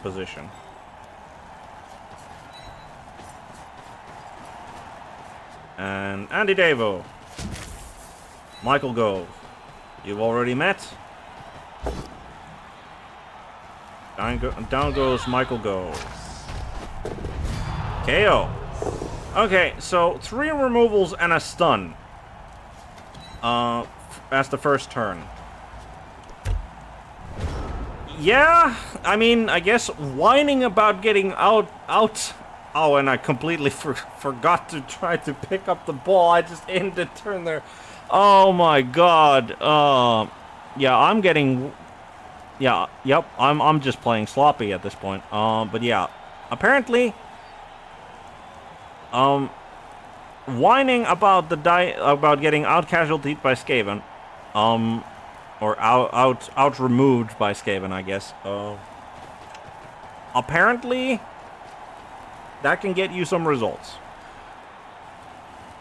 position. And Andy Davo. Michael Gove. You've already met. Down goes Michael Gove. KO. Okay, so 3 removals and a stun. As the first turn. Yeah, I mean, I guess whining about getting out. Oh, and I completely forgot to try to pick up the ball. I just ended turn there. Oh my god. Yeah, I'm getting... Yeah, yep, I'm just playing sloppy at this point. But yeah, apparently... whining about about getting out-casualtied by Skaven. Or out-removed by Skaven, I guess. Apparently... that can get you some results.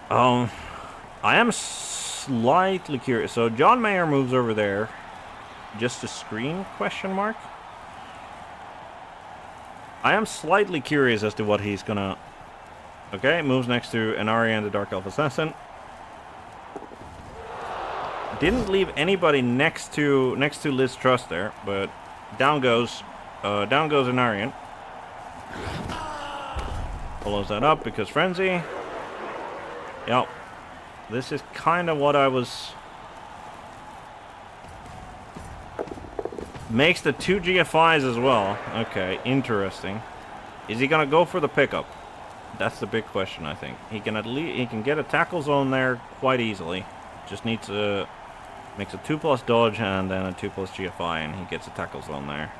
I am slightly curious. So John Mayer moves over there. Just to screen, question mark? I am slightly curious as to what he's gonna... Okay, moves next to Anari and the Dark Elf Assassin. Didn't leave anybody next to Liz Truss there, but down goes Anarian. Follows that up because Frenzy. Yep. This is kind of what I was... Makes the 2 GFIs as well. Okay, interesting. Is he gonna go for the pickup? That's the big question, I think. He can get a tackle zone there quite easily. Just needs to makes a 2+ dodge and then a 2+ GFI, and he gets a tackle zone there.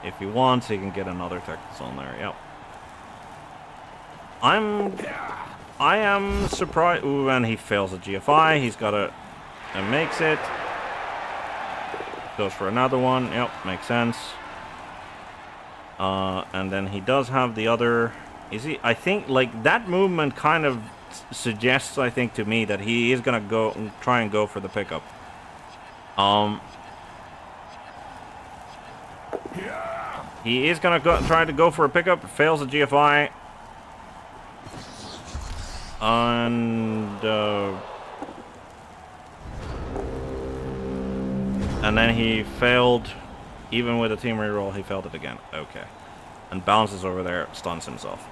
If he wants, he can get another tackle zone there. Yep. I am surprised. Ooh, and he fails a GFI. He's got a and makes it. Goes for another one. Yep, makes sense. And then he does have the other... Is he... I think, like, that movement kind of suggests, I think, to me that he is going to try and go for the pickup. He is going to try to go for a pickup. Fails a GFI. And then he failed, even with a team reroll, he failed it again. Okay. And bounces over there, stuns himself.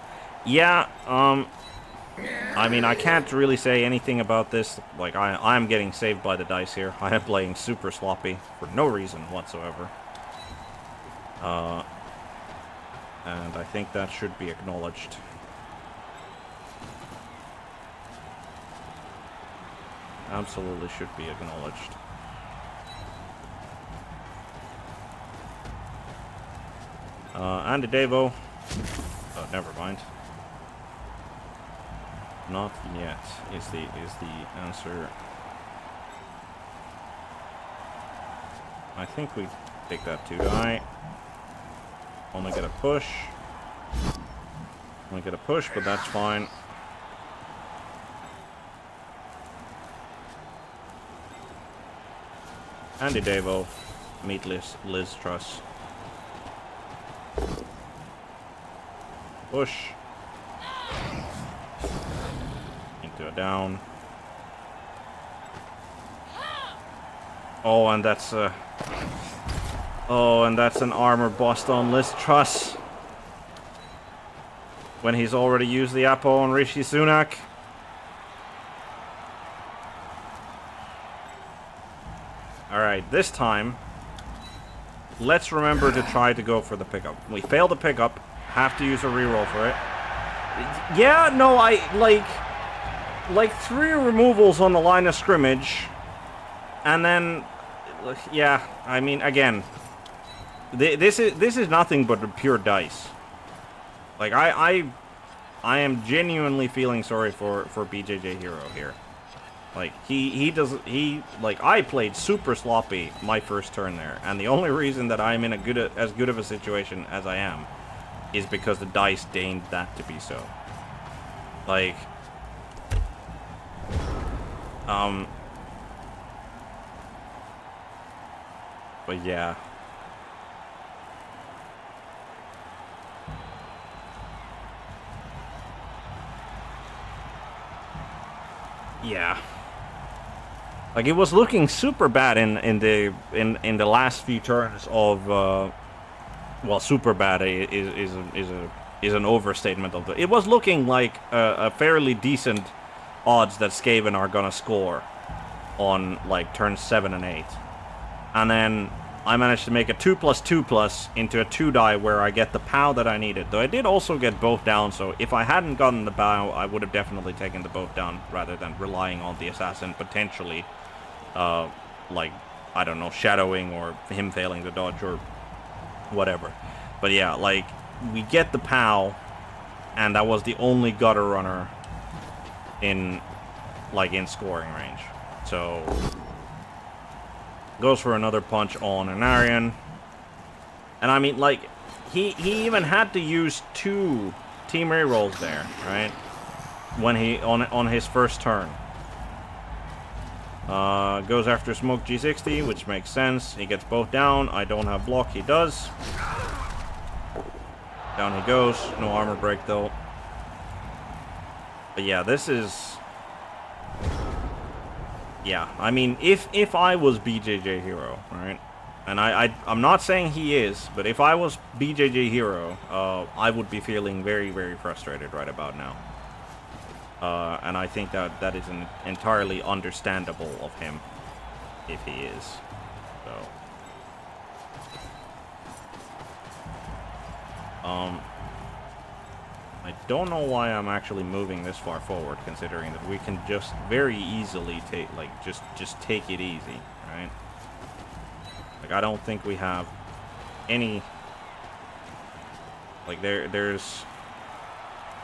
Yeah, I mean, I can't really say anything about this. Like, I'm getting saved by the dice here. I am playing super sloppy for no reason whatsoever. And I think that should be acknowledged. Absolutely should be acknowledged. Andy Davo. Oh, never mind. Not yet is the answer. I think we take that 2 die. Only get a push. Only get a push, but that's fine. Andy Davo, meet Liz Truss. Push. Into a down. Oh, and that's an armor bust on Liz Truss. When he's already used the Apo on Rishi Sunak. Alright, this time, let's remember to try to go for the pickup. We fail the pickup, have to use a reroll for it. Yeah, no, I, like 3 removals on the line of scrimmage, and then, yeah, I mean, again, this is nothing but pure dice. Like, I am genuinely feeling sorry for BJJ Hero here. Like, like, I played super sloppy my first turn there, and the only reason that I'm in as good of a situation as I am is because the dice deigned that to be so. Like, but yeah. Yeah. Like, it was looking super bad in the last few turns of well, super bad is an overstatement of it. It was looking like a fairly decent odds that Skaven are gonna score on like turns 7 and 8, and then I managed to make a 2+2+ into a 2 die where I get the POW that I needed. Though I did also get both down, so if I hadn't gotten the POW, I would have definitely taken the both down rather than relying on the assassin potentially, like, I don't know, shadowing or him failing to dodge or whatever. But yeah, like, we get the POW, and that was the only gutter runner in scoring range. So goes for another punch on Anarian. And I mean, like, he even had to use 2 team rerolls there, right? when he on his first turn. Goes after Smoke G60, which makes sense. He gets both down. I don't have block. He does. Down he goes. No armor break though. But yeah, this is... Yeah, I mean, if I was BJJ Hero, right? And I'm not saying he is, but if I was BJJ Hero, I would be feeling very, very frustrated right about now. And I think that is entirely understandable of him, if he is. So, I don't know why I'm actually moving this far forward, considering that we can just very easily take, like, just take it easy, right? Like, I don't think we have any, like, there's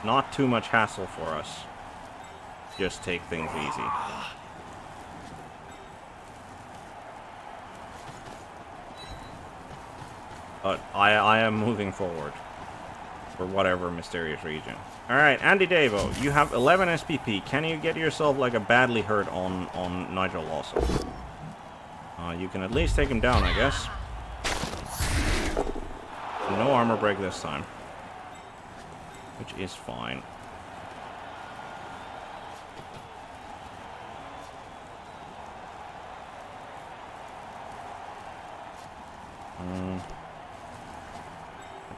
not too much hassle for us. Just take things easy. But I am moving forward. For whatever mysterious region. Alright, Andy Davo, you have 11 SPP. Can you get yourself like a badly hurt on Nigel Lawson? You can at least take him down, I guess. No armor break this time. Which is fine.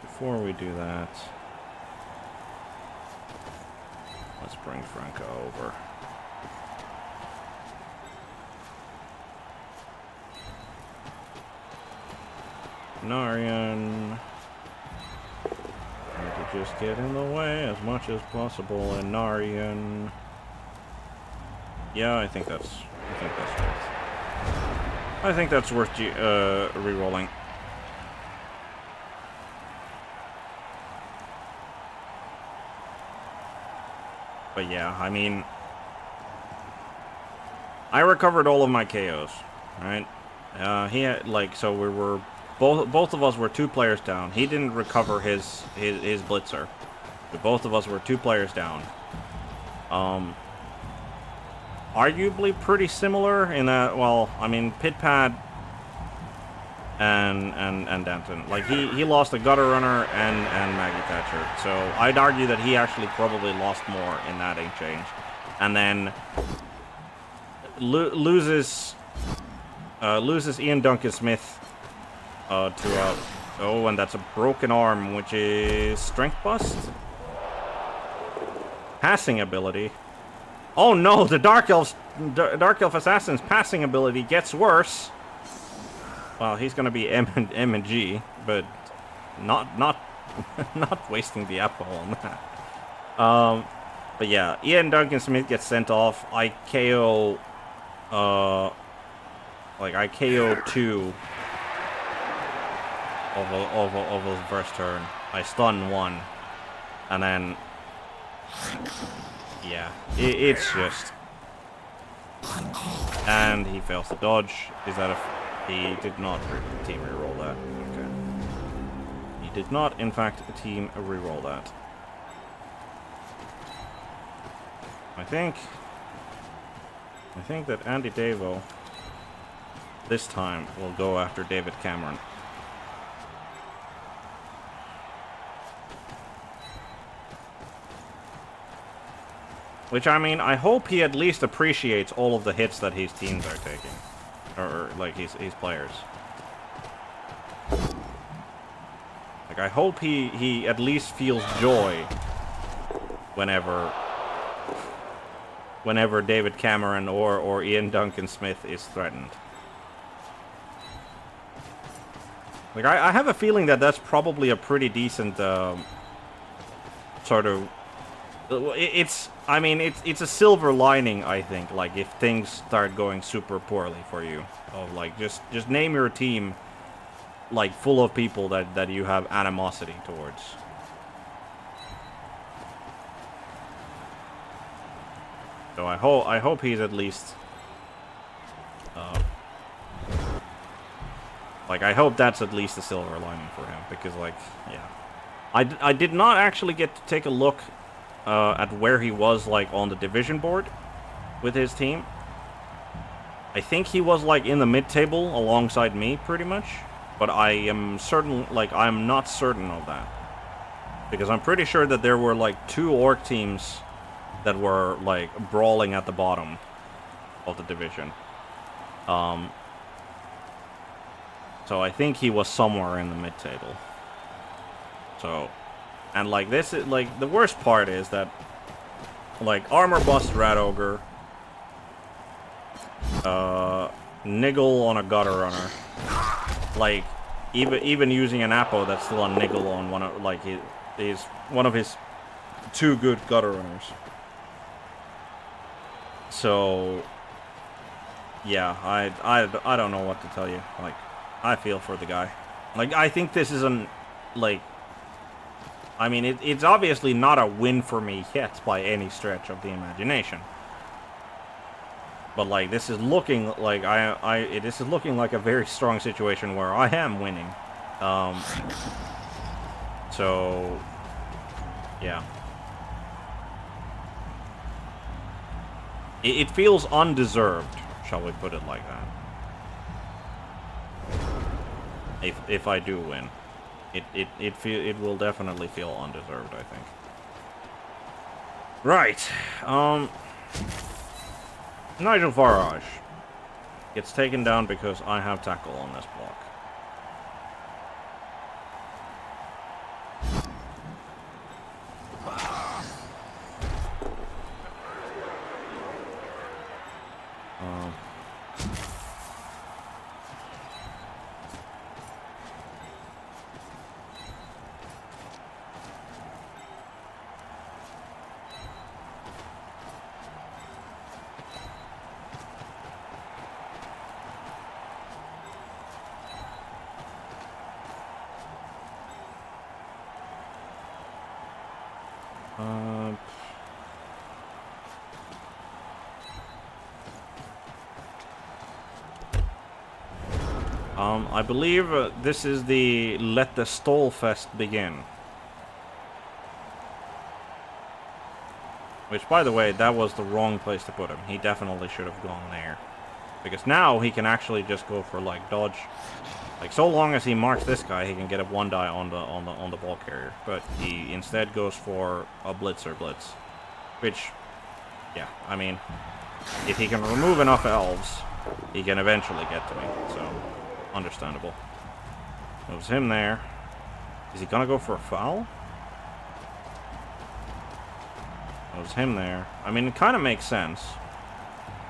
Before we do that, let's bring Franco over. Narian. Need to just get in the way as much as possible, and Narian. Yeah, I think that's worth re-rolling. But yeah, I mean, I recovered all of my KOs, right? He had, like, so we were both of us were 2 players down. He didn't recover his blitzer, but both of us were 2 players down. Arguably pretty similar in that. Well, I mean, Pitpad and Danton, like he lost a gutter runner and Maggie Thatcher, so I'd argue that he actually probably lost more in that exchange, and then loses Ian Duncan Smith to oh, and that's a broken arm, which is strength bust, passing ability. Oh no, the Dark Elf Assassin's passing ability gets worse. Well, he's gonna be M and G, but not not wasting the apple on that. But yeah, Ian Duncan Smith gets sent off. I KO, I KO 2 of his first turn. I stun 1, and then yeah, it's just, and he fails to dodge. Is that a? He did not team reroll that. Okay. He did not, in fact, team reroll that. I think that Andy Davo this time will go after David Cameron. Which, I mean, I hope he at least appreciates all of the hits that his teams are taking. Or like, his players. Like, I hope he at least feels joy whenever David Cameron or Ian Duncan Smith is threatened. Like, I have a feeling that that's probably a pretty decent sort of... It's a silver lining, I think, like, if things start going super poorly for you. Of, like, just name your team, like, full of people that you have animosity towards. So I hope he's at least... like, I hope that's at least a silver lining for him, because, like, yeah. I did not actually get to take a look at where he was, like, on the division board with his team. I think he was, like, in the mid-table alongside me, pretty much. But I am certain, like, I'm not certain of that. Because I'm pretty sure that there were, like, 2 orc teams that were, like, brawling at the bottom of the division. So I think he was somewhere in the mid-table. So, and, like, this is, like, the worst part is that, like, Armor Bust Rat Ogre, Niggle on a Gutter Runner, like, even using an Apo that's still a Niggle on one of, like, he's one of his 2 good Gutter Runners. So, yeah, I don't know what to tell you. Like, I feel for the guy. Like, I think this is like, I mean, it's obviously not a win for me yet by any stretch of the imagination. But, like, this is looking like this is looking like a very strong situation where I am winning. So, yeah. It feels undeserved, shall we put it like that. If I do win, it will definitely feel undeserved, I think. Right. Nigel Farage gets taken down because I have tackle on this block. I believe this is the Let the Stall Fest Begin. Which, by the way, that was the wrong place to put him. He definitely should have gone there. Because now he can actually just go for, like, dodge. Like, so long as he marks this guy, he can get a 1-die on the ball carrier. But he instead goes for a blitzer blitz. Which, yeah, I mean, if he can remove enough elves, he can eventually get to me. So, understandable. Moves him there. Is he gonna go for a foul? Moves him there. I mean, it kind of makes sense.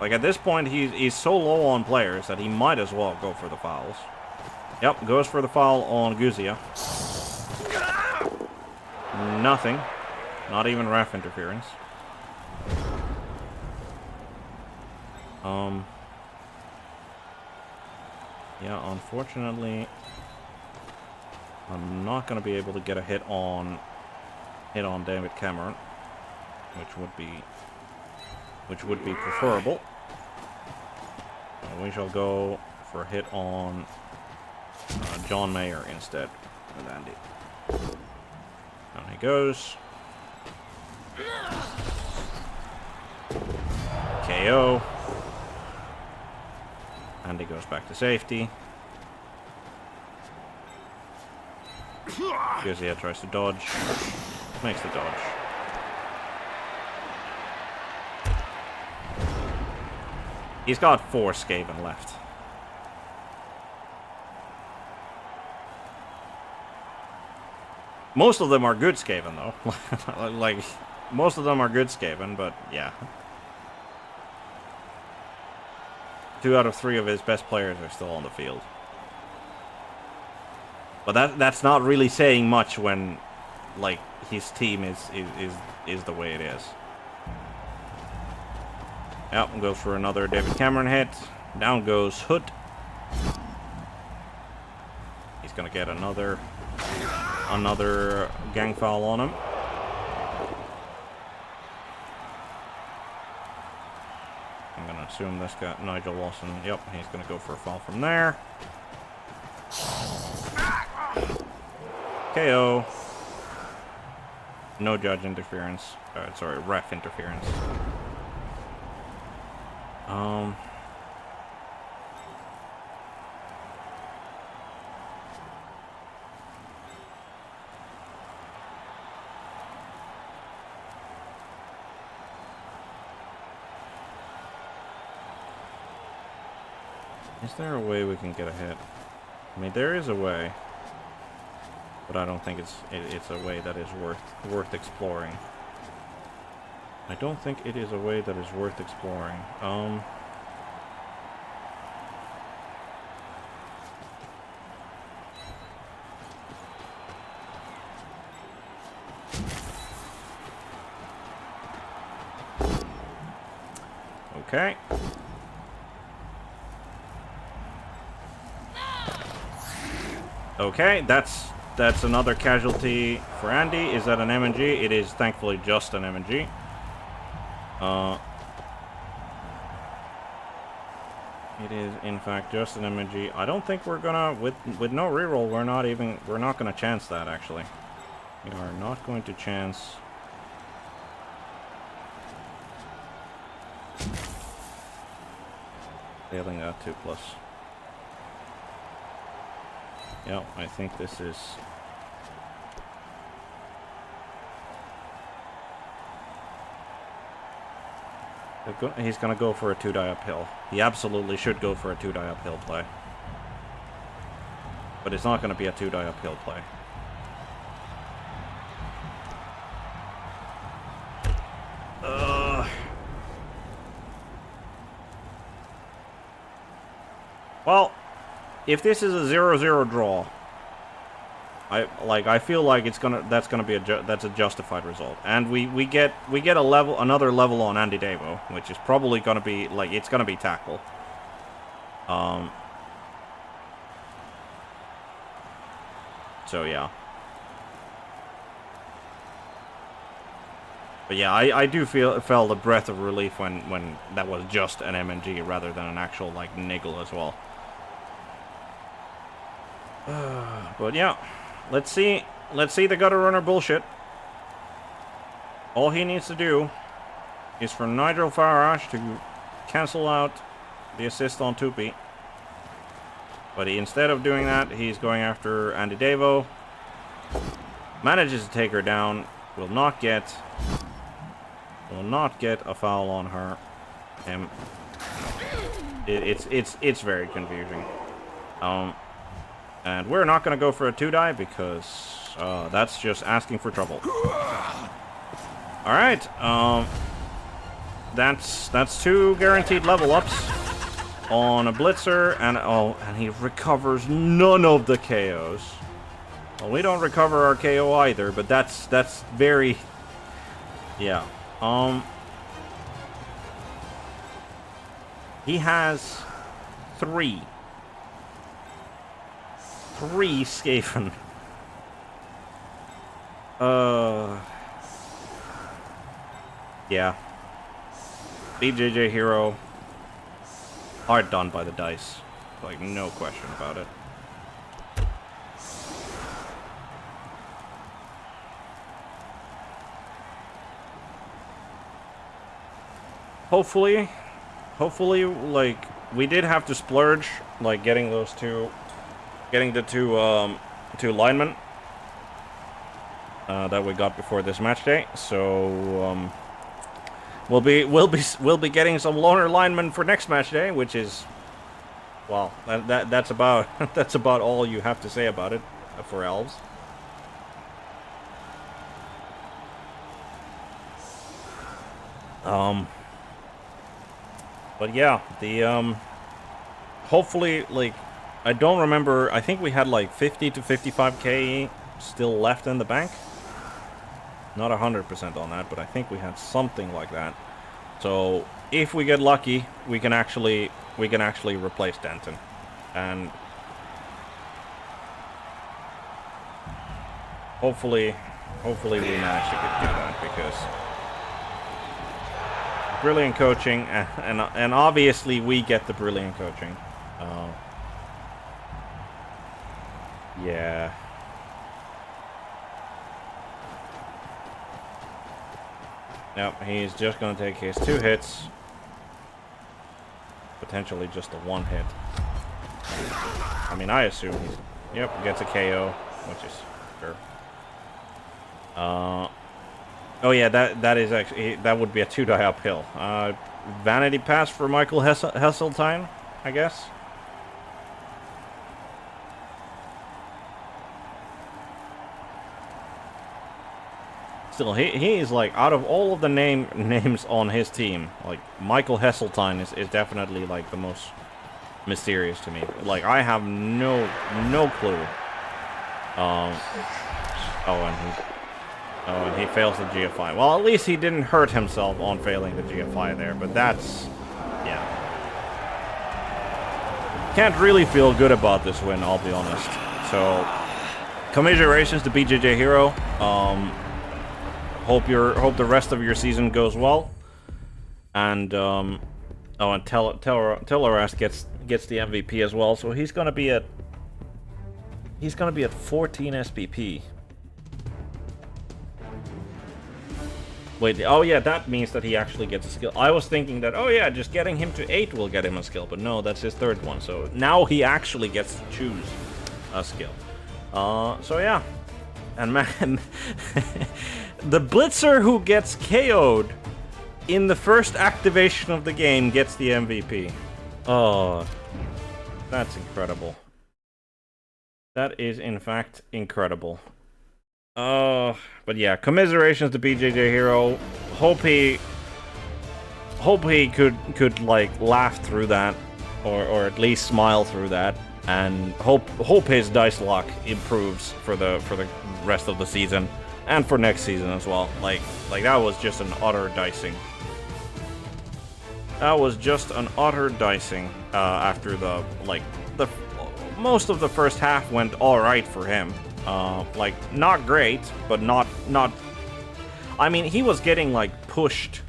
Like, at this point, he's so low on players that he might as well go for the fouls. Yep, goes for the foul on Guzia. Nothing. Not even ref interference. Yeah, unfortunately, I'm not going to be able to get a hit on David Cameron, which would be preferable. So we shall go for a hit on John Mayer instead with Andy. Down he goes. KO. Andy goes back to safety. Guzia tries to dodge. Makes the dodge. He's got 4 Skaven left. Most of them are good Skaven, though. Like, most of them are good Skaven, but yeah. 2 out of 3 of his best players are still on the field. But that's not really saying much when, like, his team is the way it is. Yep, goes for another David Cameron hit. Down goes Hood. He's gonna get another gang foul on him. I'm gonna assume this guy, Nigel Lawson. Yep, he's gonna go for a foul from there. KO. No judge interference. Sorry, ref interference. Is there a way we can get ahead? I mean, there is a way, but I don't think it's a way that is worth exploring. I don't think it is a way that is worth exploring. Okay. Okay, that's another casualty for Andy. Is that an MNG? It is thankfully just an MNG. It is in fact just an MNG. I don't think we're gonna with no reroll. We're not gonna chance that actually. We are not going to chance. Failing that 2+. Yeah, I think this is... He's gonna go for a 2-die uphill. He absolutely should go for a 2-die uphill play. But it's not gonna be a 2-die uphill play. Well, if this is a 0-0 draw, I feel like that's gonna be a justified result, and we get another level on Andy Davo, which is probably gonna be it's gonna be tackle. So yeah. But yeah, I do felt a breath of relief when that was just an MNG rather than an actual niggle as well. But yeah, let's see the gutter runner bullshit. All he needs to do is for Nigel Farage to cancel out the assist on Tupi. But instead of doing that, he's going after Andy Davo. Manages to take her down. Will not get a foul on her. It's very confusing. And we're not going to go for a 2-die because that's just asking for trouble. Alright, that's 2 guaranteed level ups on a Blitzer, and he recovers none of the KOs. Well, we don't recover our KO either, but that's very... Yeah. He has 3 Skaven. Yeah. BJJ Hero. Hard done by the dice. No question about it. Hopefully, we did have to splurge, getting the two linemen that we got before this match day. So we'll be getting some loner linemen for next match day, which is, well, that's about that's about all you have to say about it for elves. But yeah, the hopefully, I don't remember, I think we had 50 to 55k still left in the bank. Not 100% on that, but I think we had something like that. So if we get lucky, we can actually replace Denton. And hopefully we manage to do that, because brilliant coaching, and obviously we get the brilliant coaching. Yeah. Yep, he's just gonna take his 2 hits. Potentially just the 1 hit. I mean, I assume he's... Yep, gets a KO, which is sure. Oh yeah, that is actually... That would be a 2-die uphill. Vanity pass for Michael Hesseltine, I guess. Still, he is like, out of all of the names on his team, like, Michael Hesseltine is definitely like the most mysterious to me. Like, I have no clue. And he fails the GFI. Well, at least he didn't hurt himself on failing the GFI there, but that's, yeah. Can't really feel good about this win, I'll be honest. So, commiserations to BJJ Hero. Hope the rest of your season goes well. And and Tellerast gets the MVP as well, so he's gonna be at 14 SPP. Wait, oh yeah, that means that he actually gets a skill. I was thinking that, oh yeah, just getting him to 8 will get him a skill, but no, that's his 3rd one. So now he actually gets to choose a skill. So yeah. And man, the Blitzer who gets KO'd in the first activation of the game gets the MVP. Oh, that's incredible. That is, in fact, incredible. But yeah, commiserations to BJJ Hero. Hope he could like laugh through that, or at least smile through that. And hope his dice luck improves for the rest of the season and for next season as well. Like that was just an utter dicing. That was just an utter dicing. After the most of the first half went all right for him. Like not great, but not. I mean, he was getting like pushed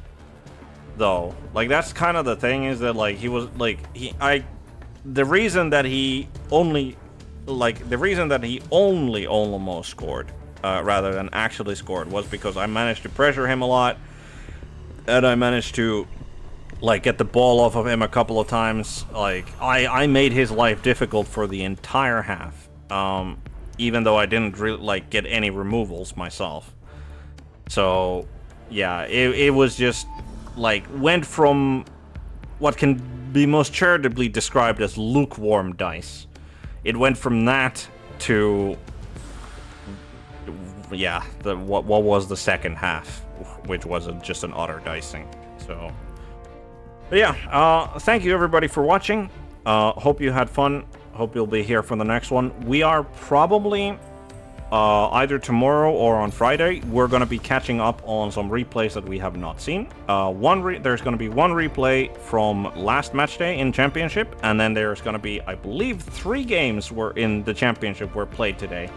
though. Like that's kind of the thing, is that like he was like the reason that he only almost scored, rather than actually scored, was because I managed to pressure him a lot, and I managed to like get the ball off of him a couple of times. Like I made his life difficult for the entire half, even though I didn't really like get any removals myself. So yeah, it was just like went from what can be most charitably described as lukewarm dice. It went from that to, yeah, what was the second half, which was just an utter dicing. So, but yeah, thank you everybody for watching. Hope you had fun. Hope you'll be here for the next one. We are probably either tomorrow or on Friday. We're going to be catching up on some replays that we have not seen. There's going to be 1 replay from last match day in Championship, and then there's going to be, I believe, 3 games were in the Championship were played today.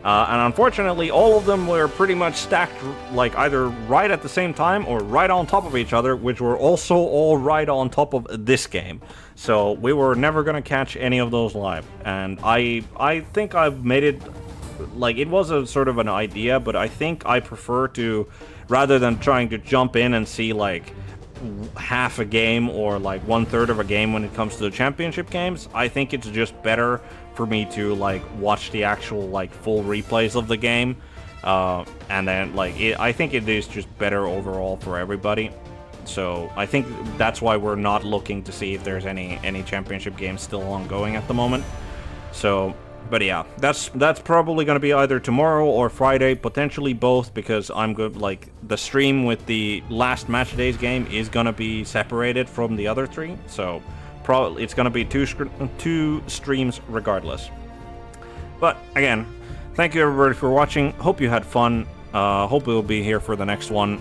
And unfortunately, all of them were pretty much stacked, like either right at the same time or right on top of each other, which were also all right on top of this game. So we were never going to catch any of those live. And I think I've made it... Like, it was a sort of an idea, but I think I prefer to, rather than trying to jump in and see, like, half a game or, like, 1/3 of a game when it comes to the Championship games, I think it's just better for me to, like, watch the actual, like, full replays of the game. And then, like, I think it is just better overall for everybody. So, I think that's why we're not looking to see if there's any Championship games still ongoing at the moment. So... But yeah, that's probably going to be either tomorrow or Friday, potentially both, because I'm good. Like, the stream with the last match day's game is going to be separated from the other 3, so probably it's going to be 2 streams regardless. But again, thank you everybody for watching. Hope you had fun. Hope we'll be here for the next one.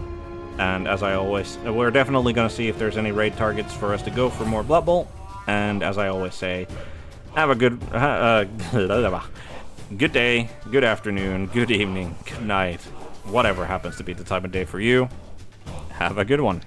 And as I always, we're definitely going to see if there's any raid targets for us to go for more Blood Bowl. And as I always say, have a good day, good afternoon, good evening, good night, whatever happens to be the time of day for you. Have a good one.